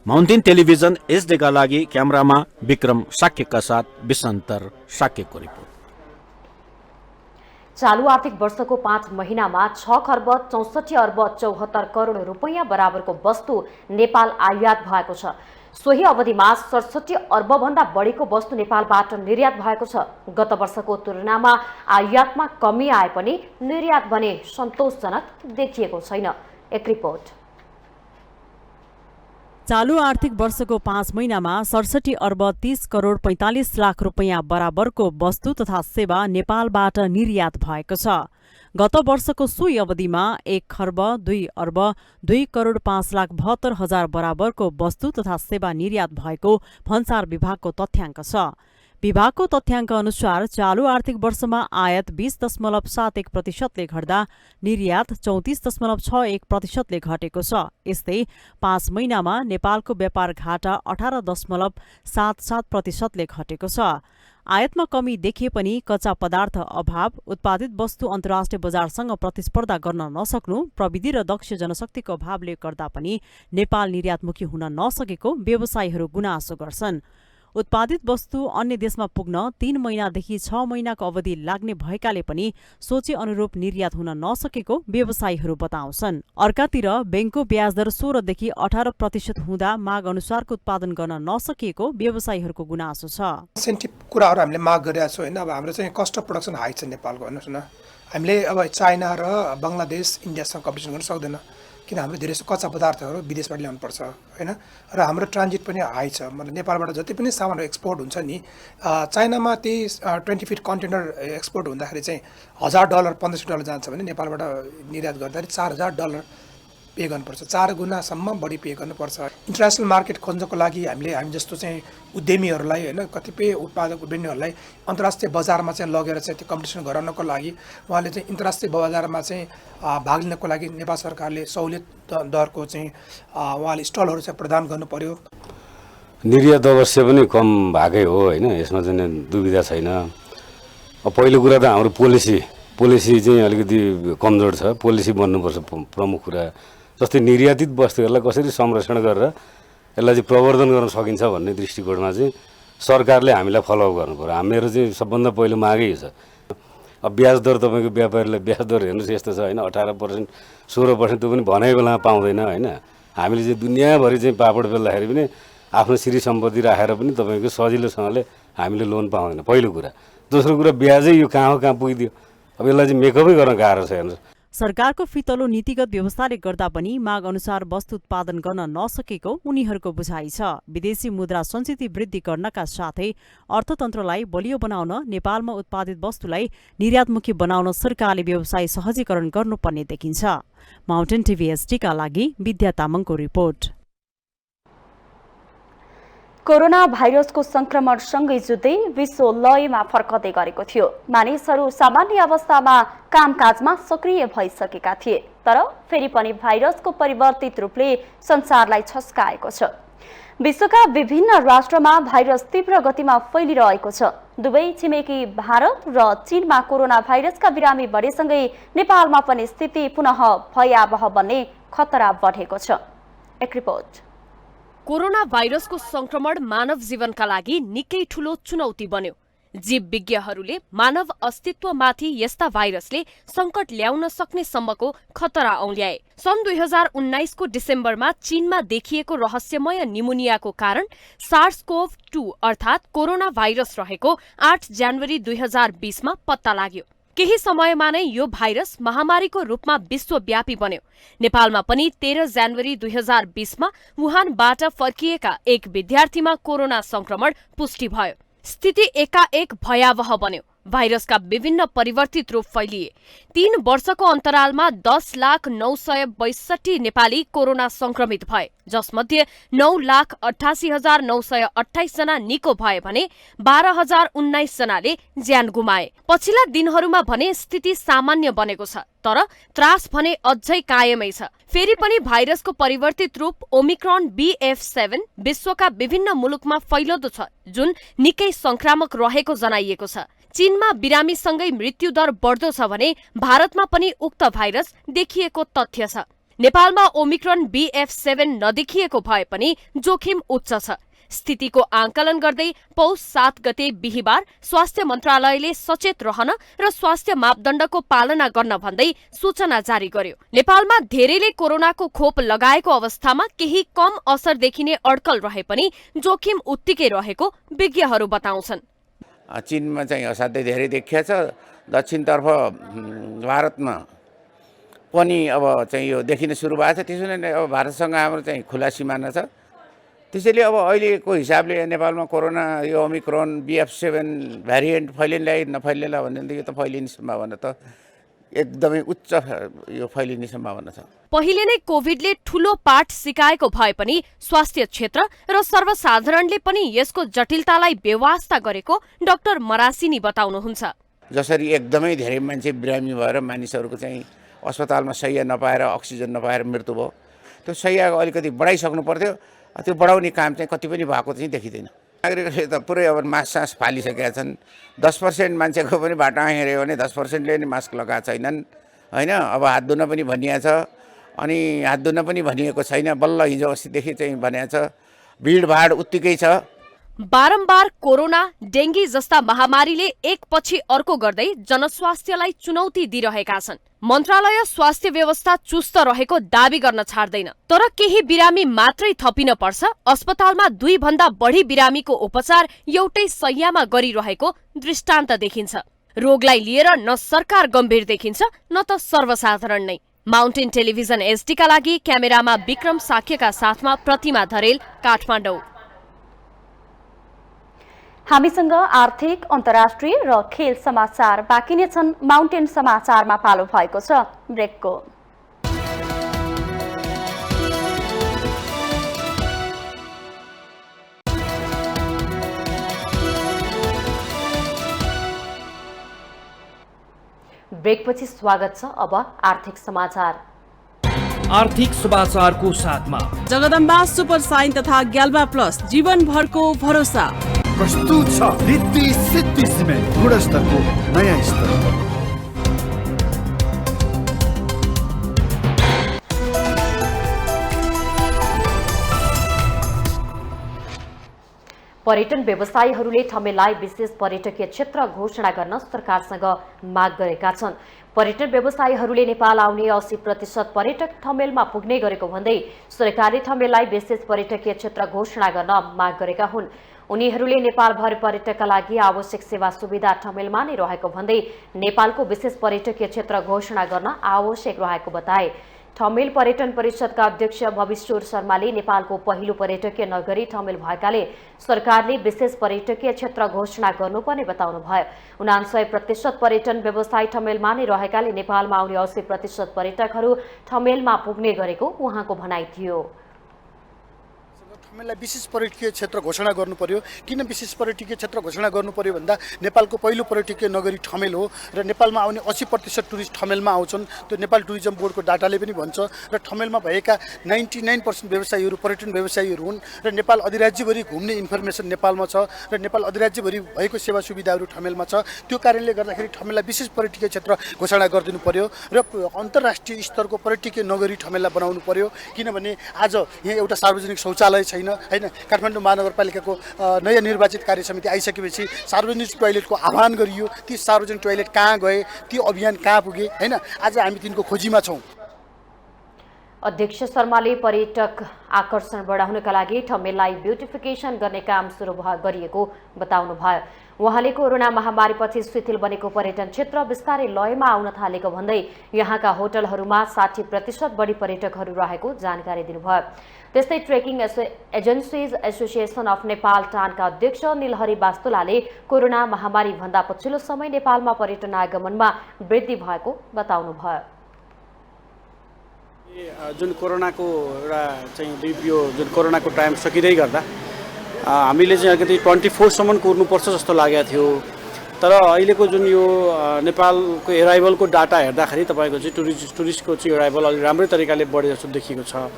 माउन्टेन टेलिभिजन एसडीका लागि क्यामेरामा विक्रम साक्यका साथ विसन्तर साक्यको रिपोर्ट। चालू आर्थिक वर्षको 5 महिनामा 6 खर्ब 64 अर्ब 74 करोड रुपैयाँ बराबरको वस्तु नेपाल आयात भएको छ। सोही अवधिमा 67 अर्ब भन्दा बढीको वस्तु नेपालबाट निर्यात भएको छ। गत वर्षको तुलनामा आयातमा कमी आए पनि निर्यात भने सन्तोषजनक देखिएको छैन। एक रिपोर्ट। चालू आर्थिक वर्षको 5 महिनामा 67 अर्ब 30 करोड 45 लाख रुपैयाँ बराबरको वस्तु तथा सेवा नेपालबाट निर्यात भएको छ। गत वर्षको सोही अवधिमा 1 खर्ब 2 अर्ब 2 करोड 5 लाख 72 हजार बराबरको वस्तु तथा सेवा निर्यात भएको भन्सार विभागको तथ्याङ्क छ। विभागको तथ्याङ्क अनुसार चालू आर्थिक वर्षमा आयात 20.71% घट्दा निर्यात 34.61% घटेको छ। यस्तै 5 महिनामा नेपालको व्यापार घाटा 18.77% घटेको छ। आयातमा कमी देखिए पनि कच्चा पदार्थ अभाव, उत्पादित वस्तु अन्तर्राष्ट्रिय बजारसँग प्रतिस्पर्धा गर्न नसक्नु, प्रविधि र दक्ष जनशक्तिको अभावले गर्दा पनि नेपाल निर्यातमुखी हुन नसकेको व्यवसायीहरू गुनासो गर्छन्। उत्पादित वस्तु अन्य देशमा पुग्न 3 महिनादेखि 6 महिनाको अवधि लाग्ने भएकाले पनि सोचे अनुरूप निर्यात हुन नसकेको व्यवसायीहरू बताउँछन्। अर्कातिर बैंकको ब्याज दर 16 देखि 18% हुँदा माग अनुसारको उत्पादन गर्न नसकिएको व्यवसायीहरूको गुनासो छ। इन्सेन्टिभ कुराहरू हामीले माग गरिरहेको छौँ होइन। अब हाम्रो चाहिँ कस्ट अफ प्रोडक्सन हाई छ नेपालको भन्नुहोस् न। हामीले अब चाइना र बङ्गलादेश इन्डियासँग कम्पिटिसन गर्न सक्दैन, किन हाम्रो धेरै कच्चा पदार्थहरू विदेशबाट ल्याउनुपर्छ होइन। र हाम्रो ट्रान्जिट पनि हाई छ। मतलब नेपालबाट जति पनि सामानहरू एक्सपोर्ट हुन्छ नि, चाइनामा त्यही 20 फिट कन्टेनर एक्सपोर्ट हुँदाखेरि चाहिँ $1000 $1500 जान्छ भने नेपालबाट निर्यात गर्दाखेरि $4000 पे गर्नुपर्छ। 4 गुणासम्म बढी पे गर्नुपर्छ। इन्टरनेसनल मार्केट खोज्नको लागि हामी जस्तो चाहिँ उद्यमीहरूलाई होइन, कतिपय उत्पादक उद्यमीहरूलाई अन्तर्राष्ट्रिय बजारमा चाहिँ लगेर चाहिँ त्यो कम्पिटिसन गराउनको लागि उहाँले चाहिँ अन्तर्राष्ट्रिय बजारमा चाहिँ भाग लिनको लागि नेपाल सरकारले सहुलियत दरको चाहिँ उहाँले स्टलहरू चाहिँ प्रदान गर्नु पर्यो। निर्यात अवश्य पनि कम भएकै हो होइन, यसमा चाहिँ दुविधा छैन। पहिलो कुरा त हाम्रो पोलिसी चाहिँ अलिकति कमजोर छ। पोलिसी बन्नुपर्छ प्रमुख कुरा। जस्तै निर्यातित वस्तुहरूलाई कसरी संरक्षण गरेर यसलाई चाहिँ प्रवर्धन गर्न सकिन्छ भन्ने दृष्टिकोणमा चाहिँ सरकारले हामीलाई फलोअप गर्नु पर्यो। मेरो चाहिँ सबभन्दा पहिलो मागै छ। अब ब्याज दर तपाईँको व्यापारीलाई ब्याज दर हेर्नुहोस् यस्तो छ होइन, 18% 16% त्यो पनि भनेको बेलामा पाउँदैन होइन। हामीले चाहिँ दुनियाँभरि चाहिँ पापड बेल्दाखेरि पनि आफ्नो श्री सम्पत्ति राखेर पनि तपाईँको सजिलोसँगले हामीले लोन पाउँदैन, पहिलो कुरा। दोस्रो कुरा ब्याजै यो कहाँ पुगिदियो। अब यसलाई चाहिँ मेकअपै गर्न गाह्रो छ हेर्नुहोस्। सरकारको फितलो नीतिगत व्यवस्थाले गर्दा पनि माग अनुसार वस्तु उत्पादन गर्न नसकेको उनीहरूको बुझाइ छ। विदेशी मुद्रा सञ्चित वृद्धि गर्नका साथै अर्थतन्त्रलाई बलियो बनाउन नेपालमा उत्पादित वस्तुलाई निर्यातमुखी बनाउन सरकारले व्यवसाय सहजीकरण गर्नुपर्ने देखिन्छ। माउन्टेन टिभी एसटीका लागि विद्या तामाङको रिपोर्ट। कोरोना भाइरसको संक्रमणसँगै जुझ्दै विश्व लयमा फर्कदै गरेको थियो। मानिसहरू सामान्य अवस्थामा कामकाजमा सक्रिय भइसकेका थिए, तर फेरि पनि भाइरसको परिवर्तित रूपले संसारलाई छस्काएको छ। विश्वका विभिन्न राष्ट्रमा भाइरस तीव्र गतिमा फैलिरहेको छ। दुवै छिमेकी भारत र चीनमा कोरोना भाइरसका बिरामी बढेसँगै नेपालमा पनि स्थिति पुनः भयावह बन्ने खतरा बढेको छ। एक रिपोर्ट। कोरोना भाइरसको संक्रमण मानव जीवनका लागि निकै ठूलो चुनौती बन्यो। जीवविज्ञहरूले मानव अस्तित्वमाथि यस्ता भाइरसले संकट ल्याउन सक्ने सम्मको खतरा औल्याए। सन् 2019 को डिसेम्बरमा चीनमा देखिएको रहस्यमय निमोनियाको कारण SARS-CoV-2 अर्थात् कोरोना भाइरस रहेको 8 जनवरी 2020 मा पत्ता लाग्यो। केही समयमा नै यो भाइरस महामारीको रूपमा विश्वव्यापी बन्यो। नेपालमा पनि 13 जनवरी 2020 मा वुहानबाट फर्किएका एक विद्यार्थीमा कोरोना संक्रमण पुष्टि भयो। स्थिति एकाएक भयावह बन्यो। भाइरसका विभिन्न परिवर्तित रूप फैलिए। 3 वर्षको अन्तरालमा 10,962,000 नेपाली कोरोना संक्रमित भए, जसमध्ये 9,88,928 जना निको भए भने 12,019 जनाले ज्यान गुमाए। पछिल्ला दिनहरूमा भने स्थिति सामान्य बनेको छ, तर त्रास भने अझै कायमै छ। फेरि पनि भाइरसको परिवर्तित रूप ओमिक्रोन BF7 विश्वका विभिन्न मुलुकमा फैलदो छ, जुन निकै संक्रामक रहेको जनाइएको छ। चीनमा बिरामीसँगै मृत्युदर बढ्दो छ भने भारतमा पनि उक्त भाइरस देखिएको तथ्य छ। नेपालमा ओमिक्रोन BF7 नदेखिएको भए पनि जोखिम उच्च छ। स्थितिको आंकलन गर्दै पौष 7 गते बिहीबार स्वास्थ्य मन्त्रालयले सचेत रहन र स्वास्थ्य मापदण्डको पालना गर्न भन्दै सूचना जारी गर्यो। नेपालमा धेरैले कोरोनाको खोप लगाएको अवस्थामा केही कम असर देखिने अड्कल रहे पनि जोखिम उत्तिकै रहेको विज्ञहरू बताउँछन्। चीनमा चाहिँ असाध्यै धेरै देखिया छ। दक्षिणतर्फ भारतमा पनि अब चाहिँ यो देखिन सुरु भएको छ। त्यसैले नै अब भारतसँग हाम्रो चाहिँ खुला सिमाना छ। त्यसैले अब अहिलेको हिसाबले नेपालमा कोरोना यो ओमिक्रोन BF7 भ्यारिएन्ट फैलिनेला नफैलिनेला भन्ने यो त फैलिने सम्भावना त एकदमै उच्च यो फैलिने सम्भावना छ। पहिले नै कोभिडले ठूलो पाठ सिकाएको भए पनि स्वास्थ्य क्षेत्र र सर्वसाधारणले पनि यसको जटिलतालाई बेवास्ता गरेको डाक्टर मरासिनी बताउनुहुन्छ। जसरी एकदमै धेरै मान्छे बिरामी भएर मानिसहरूको चाहिँ अस्पतालमा शैय्या नपाएर अक्सिजन नपाएर मृत्यु भयो, त्यो शैय्या अलिकति बढाइसक्नु पर्थ्यो। त्यो बढाउने काम चाहिँ कति पनि भएको चाहिँ देखिँदैन। नागरिकहरूले त पुरै अब मास्क सास फालिसकेका छन्। 10% मान्छेको पनि बाटो हेऱ्यो भने 10%ले नै मास्क लगाएको छैनन् होइन। अब हात धुन पनि भनिएको छ, अनि हात धुन पनि भनिएको छैन। बल्ल हिजो अस्तिदेखि चाहिँ भनिएको छ। भिडभाड उत्तिकै छ। बारम्बार कोरोना, डेंगी जस्ता महामारीले एकपछि अर्को गर्दै जनस्वास्थ्यलाई चुनौती दिइरहेका छन्। मन्त्रालय स्वास्थ्य व्यवस्था चुस्त रहेको दावी गर्न छाड्दैन, तर केही बिरामी मात्रै थपिन पर्छ। अस्पतालमा 2 भन्दा बढी बिरामीको उपचार एउटै शैय्यामा गरिरहेको दृष्टान्त देखिन्छ। रोगलाई लिएर न सरकार गम्भीर देखिन्छ न त सर्वसाधारण नै। माउन्टेन टेलिभिजन एसडीका लागि क्यामेरामा विक्रम साक्यका साथमा प्रतिमा धरेल, काठमाडौँ। हामीसँग आर्थिक, अन्तर्राष्ट्रिय र खेल समाचार बाँकी नै छन्। माउन्टेन समाचारमा पालो भएको छ ब्रेकको। ब्रेकपछि स्वागत छ। अब आर्थिक समाचार। आर्थिक समाचारको साथमा जगदम्बा सुपर साइन तथा ग्याल्बा प्लस जीवनभरको भरोसा। प्रस्तुत छ रिद्धि सिद्धि सिमेन्ट, गुणस्तरको नयाँ स्तर। पर्यटन व्यवसायीहरूले ठमेललाई विशेष पर्यटकीय क्षेत्र घोषणा गर्न सरकारसँग माग गरेका छन्। पर्यटन व्यवसायीहरूले नेपाल आउने 80% पर्यटक ठमेलमा पुग्ने गरेको भन्दै सरकारले ठमेललाई विशेष पर्यटकीय क्षेत्र घोषणा गर्न माग गरेका हुन्। उनीहरूले नेपालभर पर्यटकका लागि आवश्यक सेवा सुविधा ठमेलमा नै रहेको भन्दै नेपालको विशेष पर्यटकीय क्षेत्र घोषणा गर्न आवश्यक रहेको बताए। ठमेल पर्यटन परिषदका अध्यक्ष भविश्वर शर्माले नेपालको पहिलो पर्यटकीय नगरी ठमेल भएकाले सरकारले विशेष पर्यटकीय क्षेत्र घोषणा गर्नुपर्ने बताउनुभयो। 99% पर्यटन व्यवसाय ठमेलमा नै रहेकाले नेपालमा आउने 80% पर्यटकहरू ठमेलमा पुग्ने गरेको उहाँको भनाइ थियो। ठमेललाई विशेष पर्यटकीय क्षेत्र घोषणा गर्नु पर्यो। किन विशेष पर्यटकीय क्षेत्र घोषणा गर्नु पर्यो भन्दा नेपालको पहिलो पर्यटकीय नगरी ठमेल हो र नेपालमा आउने 80% टुरिस्ट ठमेलमा आउँछन्। त्यो नेपाल टुरिज्म बोर्डको डाटाले पनि भन्छ र ठमेलमा भएका 99% व्यवसायीहरू पर्यटन व्यवसायीहरू हुन् र नेपाल अधिराज्यभरि घुम्ने इन्फर्मेसन नेपालमा छ र नेपाल अधिराज्यभरि भएको सेवा सुविधाहरू ठमेलमा छ। त्यो कारणले गर्दाखेरि ठमेललाई विशेष पर्यटकीय क्षेत्र घोषणा गरिदिनु पर्यो र अन्तर्राष्ट्रिय स्तरको पर्यटकीय नगरी ठमेललाई बनाउनु पर्यो। किनभने आज यहाँ एउटा सार्वजनिक शौचालय छैन हैन। काठमाडौँ महानगरपालिकाको नयाँ निर्वाचित कार्य समिति आइसकेपछि सार्वजनिक टोयलेटको आह्वान गरियो। ती सार्वजनिक टोयलेट कहाँ गए, ती अभियान कहाँ पुगे हैन, आज हामी तिनको खोजीमा छौँ। अध्यक्ष शर्माले पर्यटक आकर्षण बढाउनका लागि ठमेललाई ब्युटिफिकेसन गर्ने काम सुरु गरिएको बताउनुभयो। उहाँले कोरोना महामारीपछि शिथिल बनेको पर्यटन क्षेत्र बिस्तारै लयमा आउन थालेको भन्दै यहाँका होटलहरूमा 60% बढी पर्यटकहरू रहेको जानकारी दिनुभयो। त्यस्तै trekking agencies association of Nepal टानका अध्यक्ष निलहरी वास्तुलाले कोरोना महामारी भन्दा पछिल्लो समय नेपालमा पर्यटन आगमनमा वृद्धि भएको बताउनुभयो। जुन कोरोनाको एउटा चाहिँ यो जुन कोरोनाको टाइम सकिँदै गर्दा हामीले चाहिँ अलिकति 24सम्म कुर्नुपर्छ जस्तो लागेको थियो। तर अहिलेको जुन यो नेपालको एराइभलको डाटा हेर्दाखेरि तपाईँको चाहिँ टुरिस्टको चाहिँ एराइभल अलिक राम्रै तरिकाले बढे जस्तो देखिएको छ।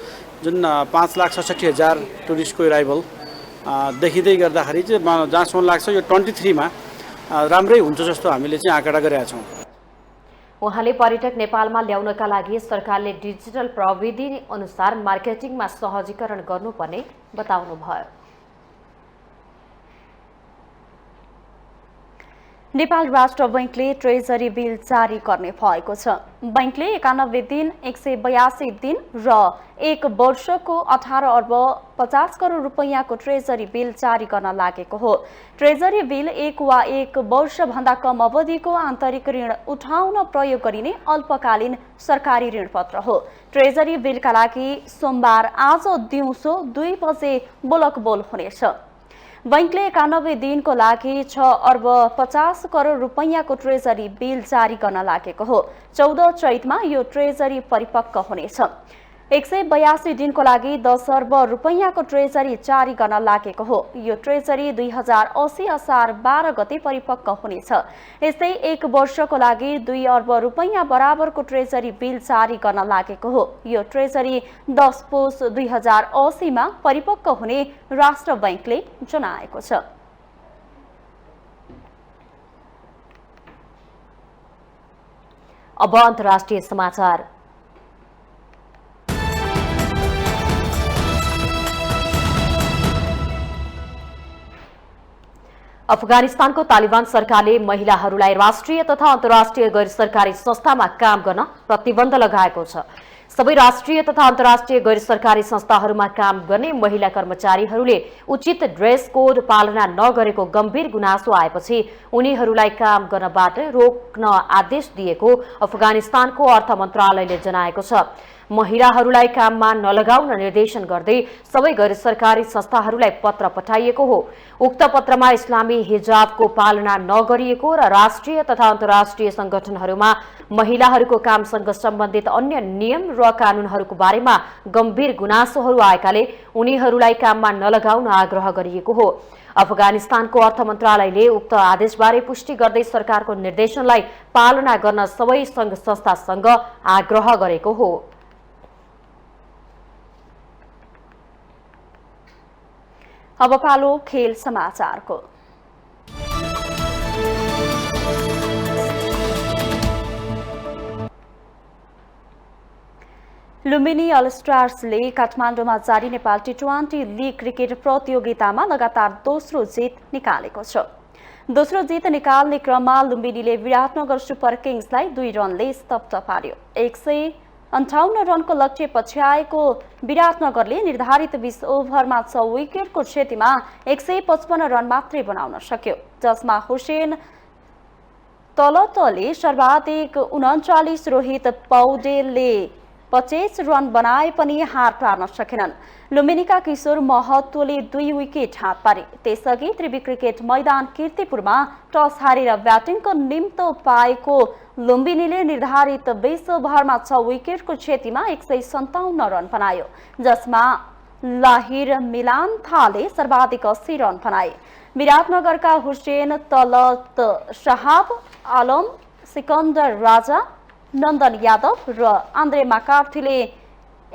जुन 5,66,000 टुरिस्टको एराइभल देखिँदै गर्दाखेरि चाहिँ जहाँसम्म लाग्छ यो 23मा राम्रै हुन्छ जस्तो हामीले चाहिँ आँकडा गरेका छौँ। उहाँले पर्यटक नेपालमा ल्याउनका लागि सरकारले डिजिटल प्रविधि अनुसार मार्केटिङमा सहजीकरण गर्नुपर्ने बताउनुभयो। नेपाल राष्ट्र बैंकले ट्रेजरी बिल जारी गर्ने भएको छ। बैंकले 91 दिन, 182 दिन र 1 वर्षको 18 अर्ब 50 करोड रुपैयाँको ट्रेजरी बिल जारी गर्न लागेको हो। ट्रेजरी बिल 1 वा 1 वर्षभन्दा कम अवधिको आन्तरिक ऋण उठाउन प्रयोग गरिने अल्पकालीन सरकारी ऋणपत्र हो। ट्रेजरी बिलका लागि सोमबार आज दिउँसो 2 बजे बोलक बोल हुनेछ। बैंकले 91 दिनको लागि 6 अर्ब 50 करोड रुपैयाँको ट्रेजरी बिल जारी गर्न लागेको हो। 14 चैतमा यो ट्रेजरी परिपक्व हुनेछ। 182 दिनको लागि 10 अर्ब रुपैयाँको ट्रेजरी जारी गर्न लागेको हो। यो ट्रेजरी 2080 असार 12 गते परिपक्व हुनेछ। यस्तै 1 वर्षको लागि 2 अर्ब रुपैयाँ बराबरको ट्रेजरी बिल जारी गर्न लागेको हो। यो ट्रेजरी 10 पुस 2080 मा परिपक्व हुने राष्ट्र बैंकले जनाएको छ। अब अन्तर्राष्ट्रिय समाचार। अफगानिस्तानको तालिबान सरकारले महिलाहरूलाई राष्ट्रिय तथा अन्तर्राष्ट्रिय गैर सरकारी संस्थामा काम गर्न प्रतिबन्ध लगाएको छ। सबै राष्ट्रिय तथा अन्तर्राष्ट्रिय गैर सरकारी संस्थाहरूमा काम गर्ने महिला कर्मचारीहरूले उचित ड्रेस कोड पालना नगरेको गम्भीर गुनासो आएपछि उनीहरूलाई काम गर्नबाट रोक्न आदेश दिएको अफगानिस्तानको अर्थ मन्त्रालयले जनाएको छ। महिलाहरूलाई काममा नलगाउन निर्देशन गर्दै सबै गैर सरकारी संस्थाहरूलाई पत्र पठाइएको हो। उक्त पत्रमा इस्लामी हिजाबको पालना नगरिएको र राष्ट्रिय तथा अन्तर्राष्ट्रिय संगठनहरूमा महिलाहरूको कामसँग सम्बन्धित अन्य नियम र कानूनहरूको बारेमा गम्भीर गुनासोहरू आएकाले उनीहरूलाई काममा नलगाउन आग्रह गरिएको हो। अफगानिस्तानको अर्थ मन्त्रालयले उक्त आदेशबारे पुष्टि गर्दै सरकारको निर्देशनलाई पालना गर्न सबै संघ संस्थासँग आग्रह गरेको हो। अब पालो खेल समाचारको। लुम्बिनी अल स्टार्सले काठमाडौँमा जारी नेपाल टी20 लीग क्रिकेट प्रतियोगितामा लगातार दोस्रो जित निकालेको छ। दोस्रो जित निकाल्ने क्रममा लुम्बिनीले विराटनगर सुपर किङ्सलाई 2 रनले स्तब्ध पार्यो। 158 रनको लक्ष्य पछ्याएको विराटनगरले निर्धारित 20 ओभरमा 6 विकेटको क्षतिमा 155 रन मात्रै बनाउन सक्यो, जसमा हुसेन तलतले सर्वाधिक 39, रोहित पौडेलले 25 रन बनाए पनि हार पार्न सकेनन्। लुम्बिनीका किशोर महतोले 2 विकेट हात पारे। त्यसअघि त्रिवी क्रिकेट मैदान कीर्तिपुरमा टस हारेर ब्याटिङको निम्तो पाएको लुम्बिनीले निर्धारित 20 ओभरमा 6 विकेटको क्षतिमा 157 रन बनायो, जसमा लाहिर मिलान्थाले सर्वाधिक 80 रन बनाए। विराटनगरका हुसेन तलत, शहाब आलम, सिकन्दर राजा, नन्दन यादव र आन्द्रे माकार्थीले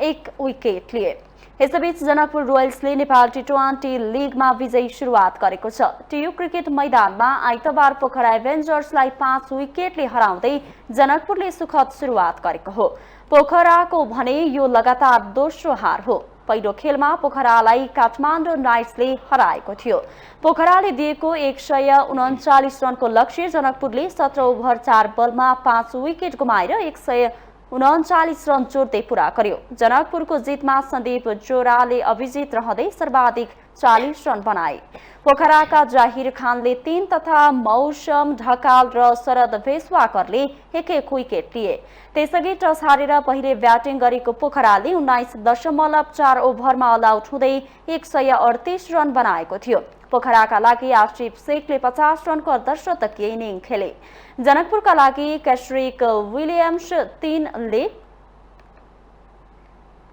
1 विकेट लिए। यसैबीच जनकपुर रोयल्सले नेपाल टी20 लीगमा विजयी सुरुवात गरेको छ। टियु क्रिकेट मैदानमा आइतबार पोखरा एभेन्जर्सलाई 5 विकेटले हराउँदै जनकपुरले सुखद सुरुवात गरेको हो। पोखराको भने यो लगातार दोस्रो हार हो। पहिलो खेलमा पोखरालाई काठमाडौँ नाइट्सले हराएको थियो। पोखराले दिएको 139 रनको लक्ष्य जनकपुरले 17 ओभर 4 बलमा 5 विकेट गुमाएर 139 रन जोड्दै पूरा गर्यो। जनकपुरको जितमा सन्दीप जोराले अभिजित रहँदै सर्वाधिक 40 रन बनाए। पोखराका जाहिर खानले 3 तथा मौसम ढकाल र शरद भेसवाकरले 1-1 विकेट लिए। त्यसअघि टस हारेर पहिले ब्याटिङ गरेको पोखराले 19.4 ओभरमा अल आउट हुँदै 138 रन बनाएको थियो। पोखराका लागि आसिफ शेखले 50 रनको अर्धशतकीय इनिङ खेले। जनकपुरका लागि कैश्रिक विलियम्स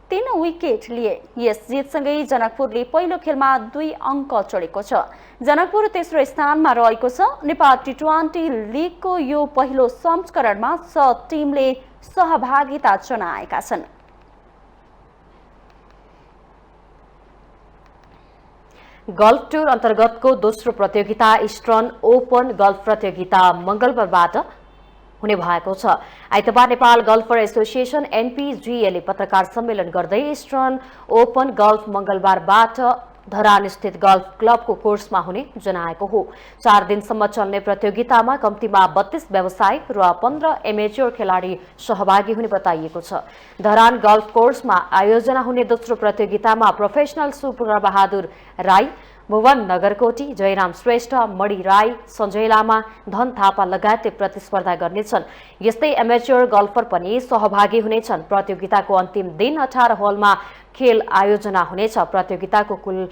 3 विकेट लिए। यस जितसँगै जनकपुरले पहिलो खेलमा 2 अङ्क जोडेको छ। जनकपुर तेस्रो स्थानमा रहेको छ। नेपाल टी20 लीगको यो पहिलो संस्करणमा 6 टिमले सहभागिता जनाएका छन्। गल्फ टुर अन्तर्गतको दोस्रो प्रतियोगिता इस्टर्न ओपन गल्फ प्रतियोगिता मंगलबारबाट हुने भएको छ। आइतबार नेपाल गल्फर एसोसिएसन एनपीजीएले पत्रकार सम्मेलन गर्दै इस्टर्न ओपन गल्फ मंगलबारबाट धरान स्थित गल्फ क्लबको कोर्समा हुने जनाएको हो। 4 दिनसम्म चल्ने प्रतियोगितामा कम्तीमा 32 व्यावसायिक र 15 एमेच्योर खेलाडी सहभागी हुने बताइएको छ। धरान गल्फ कोर्समा आयोजना हुने दोस्रो प्रतियोगितामा प्रोफेसनल सुपुत्र बहादुर राई, भुवन नगरकोटी, जयराम श्रेष्ठ, मणि राई, सञ्जय लामा, धन थापा लगायतले प्रतिस्पर्धा गर्नेछन्। यस्तै एमेच्योर गल्फर पनि सहभागी हुनेछन्। प्रतियोगिताको अन्तिम दिन 18 होलमा खेल आयोजना हुनेछ। प्रतियोगिताको कुल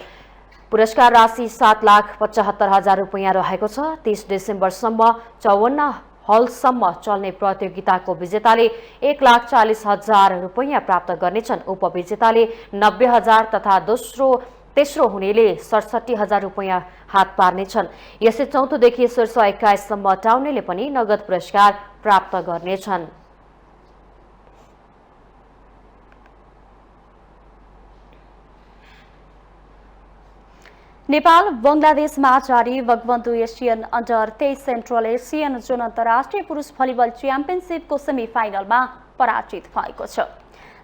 पुरस्कार राशि 7,75,000 रुपैयाँ रहेको छ। 30 डिसेम्बरसम्म 54 हलसम्म चल्ने प्रतियोगिताको विजेताले 1,40,000 रुपैयाँ प्राप्त गर्नेछन्। उपविजेताले 90,000 तथा तेस्रो हुनेले 67,000 रुपैयाँ हात पार्नेछन्। यसै चौथोदेखि शीर्ष 21 सम्म टाउनेले पनि नगद पुरस्कार प्राप्त गर्नेछन्। नेपाल बंगलादेशमा जारी Bangabandhu Asian under 23 central Asian zone अन्तर्राष्ट्रिय पुरुष भलिबल च्याम्पियनसिपको सेमी फाइनलमा पराजित भएको छ।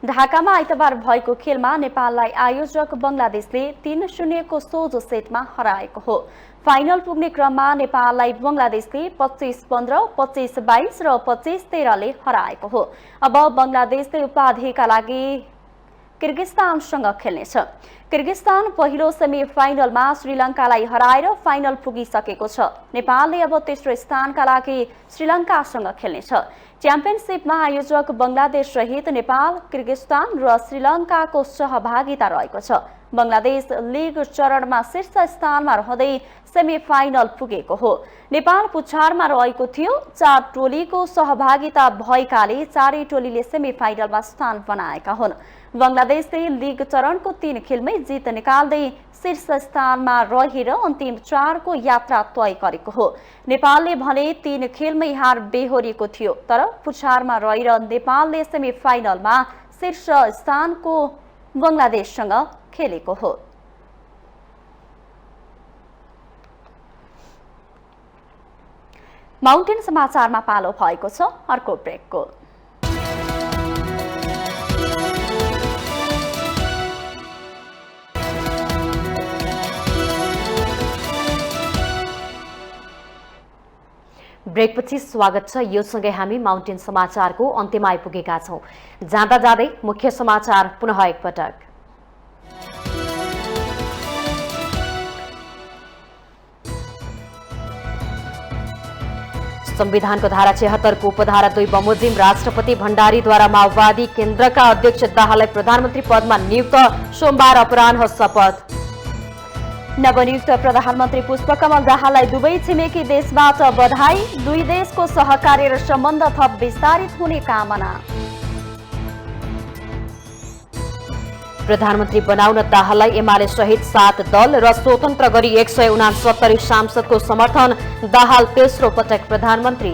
ढाकामा आइतबार भएको खेलमा नेपाललाई आयोजक बंगलादेशले 3-0 को सोझो सेटमा हराएको हो। फाइनल पुग्ने क्रममा नेपाललाई बंगलादेशले 25-15, 25-22 र 25-13 ले हराएको हो। अब बंगलादेशले उपाधिका लागि किर्गिस्तानसँग खेल्नेछ। किर्गिस्तान पहिलो सेमी फाइनलमा श्रीलङ्कालाई हराएर फाइनल पुगिसकेको छ। नेपालले अब तेस्रो स्थानका लागि श्रीलङ्कासँग खेल्नेछ। च्याम्पियनसिपमा आयोजक बंगलादेश सहित नेपाल, किर्गिस्तान र श्रीलङ्काको सहभागिता रहेको छ। बंगलादेश लीग चरणमा शीर्ष स्थानमा रहँदै सेमी फाइनल पुगेको हो। नेपाल पुछारमा रहेको थियो। 4 टोलीको सहभागिता भएकाले 4 टोलीले सेमी फाइनलमा स्थान बनाएका हुन्। बंगलादेशले लीग चरणको 3 खेलमै जित निकाल्दै शीर्ष स्थानमा रहेर अन्तिम 4 को यात्रा तय गरेको हो। नेपालले भने 3 खेलमै हार बेहोरेको थियो, तर पुछारमा रहेर नेपालले सेमी फाइनलमा शीर्ष स्थानको बंगलादेशसँग खेलेको हो। माउन्टेन समाचारमा पालो भएको छ अर्को ब्रेकको। ब्रेकपछि स्वागत छ। यो सँगै हामी माउन्टेन समाचारको अन्त्यमा आइपुगेका छौं। जाँदा जाँदै मुख्य समाचार पुनः एकपटक। संविधानको धारा 76 को उपधारा 2 बमोजिम राष्ट्रपति भण्डारीद्वारा माओवादी केन्द्रका अध्यक्ष दाहाललाई प्रधानमन्त्री पदमा नियुक्त, सोमबार अपराह्न शपथ। नवनियुक्त प्रधानमन्त्री पुष्पकमल दाहाललाई दुवै छिमेकी देशबाट बधाई, दुई देशको सहकार्य र सम्बन्ध थप विस्तारित हुने कामना। प्रधानमन्त्री बनाउन दाहाललाई एमाले सहित 7 दल र स्वतन्त्र गरी 169 सांसदको समर्थन, दाहाल तेस्रो पटक प्रधानमन्त्री।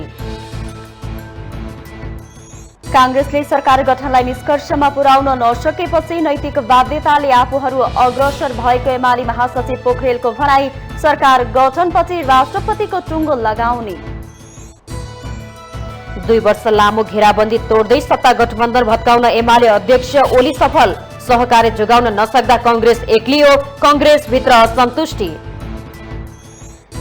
कांग्रेसले सरकार गठनलाई निष्कर्षमा पुर्याउन नसकेपछि नैतिक बाध्यताले आफूहरू अग्रसर भएको एमाले महासचिव पोखरेलको भनाई, सरकार गठनपछि राष्ट्रपतिको टुङ्गो लगाउने। 2 वर्ष लामो घेराबन्दी तोड्दै सत्ता गठबन्धन भत्काउन एमाले अध्यक्ष ओली सफल, सहकार्य जोगाउन नसक्दा कांग्रेस एक्लियो, कांग्रेसभित्र असन्तुष्टि।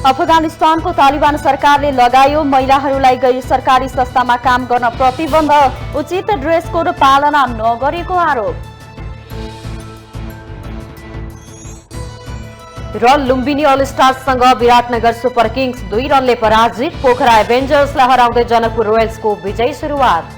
अफगानिस्तानको तालिबान सरकारले लगायो महिलाहरूलाई गैर सरकारी संस्थामा काम गर्न प्रतिबन्ध, उचित ड्रेस कोड पालना नगरेको आरोप। र लुम्बिनी अल स्टार्ससँग विराटनगर सुपर किङ्स 2 रनले पराजित, पोखरा एभेन्जर्सलाई हराउँदै जनकपुर रोयल्सको विजयी सुरुवात।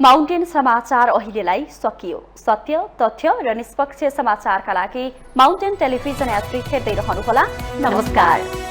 माउन्टेन समाचार अहिलेलाई सकियो। सत्य, तथ्य र निष्पक्ष समाचारका लागि माउन्टेन टेलिभिजन एच हेर्दै रहनुहोला। नमस्कार।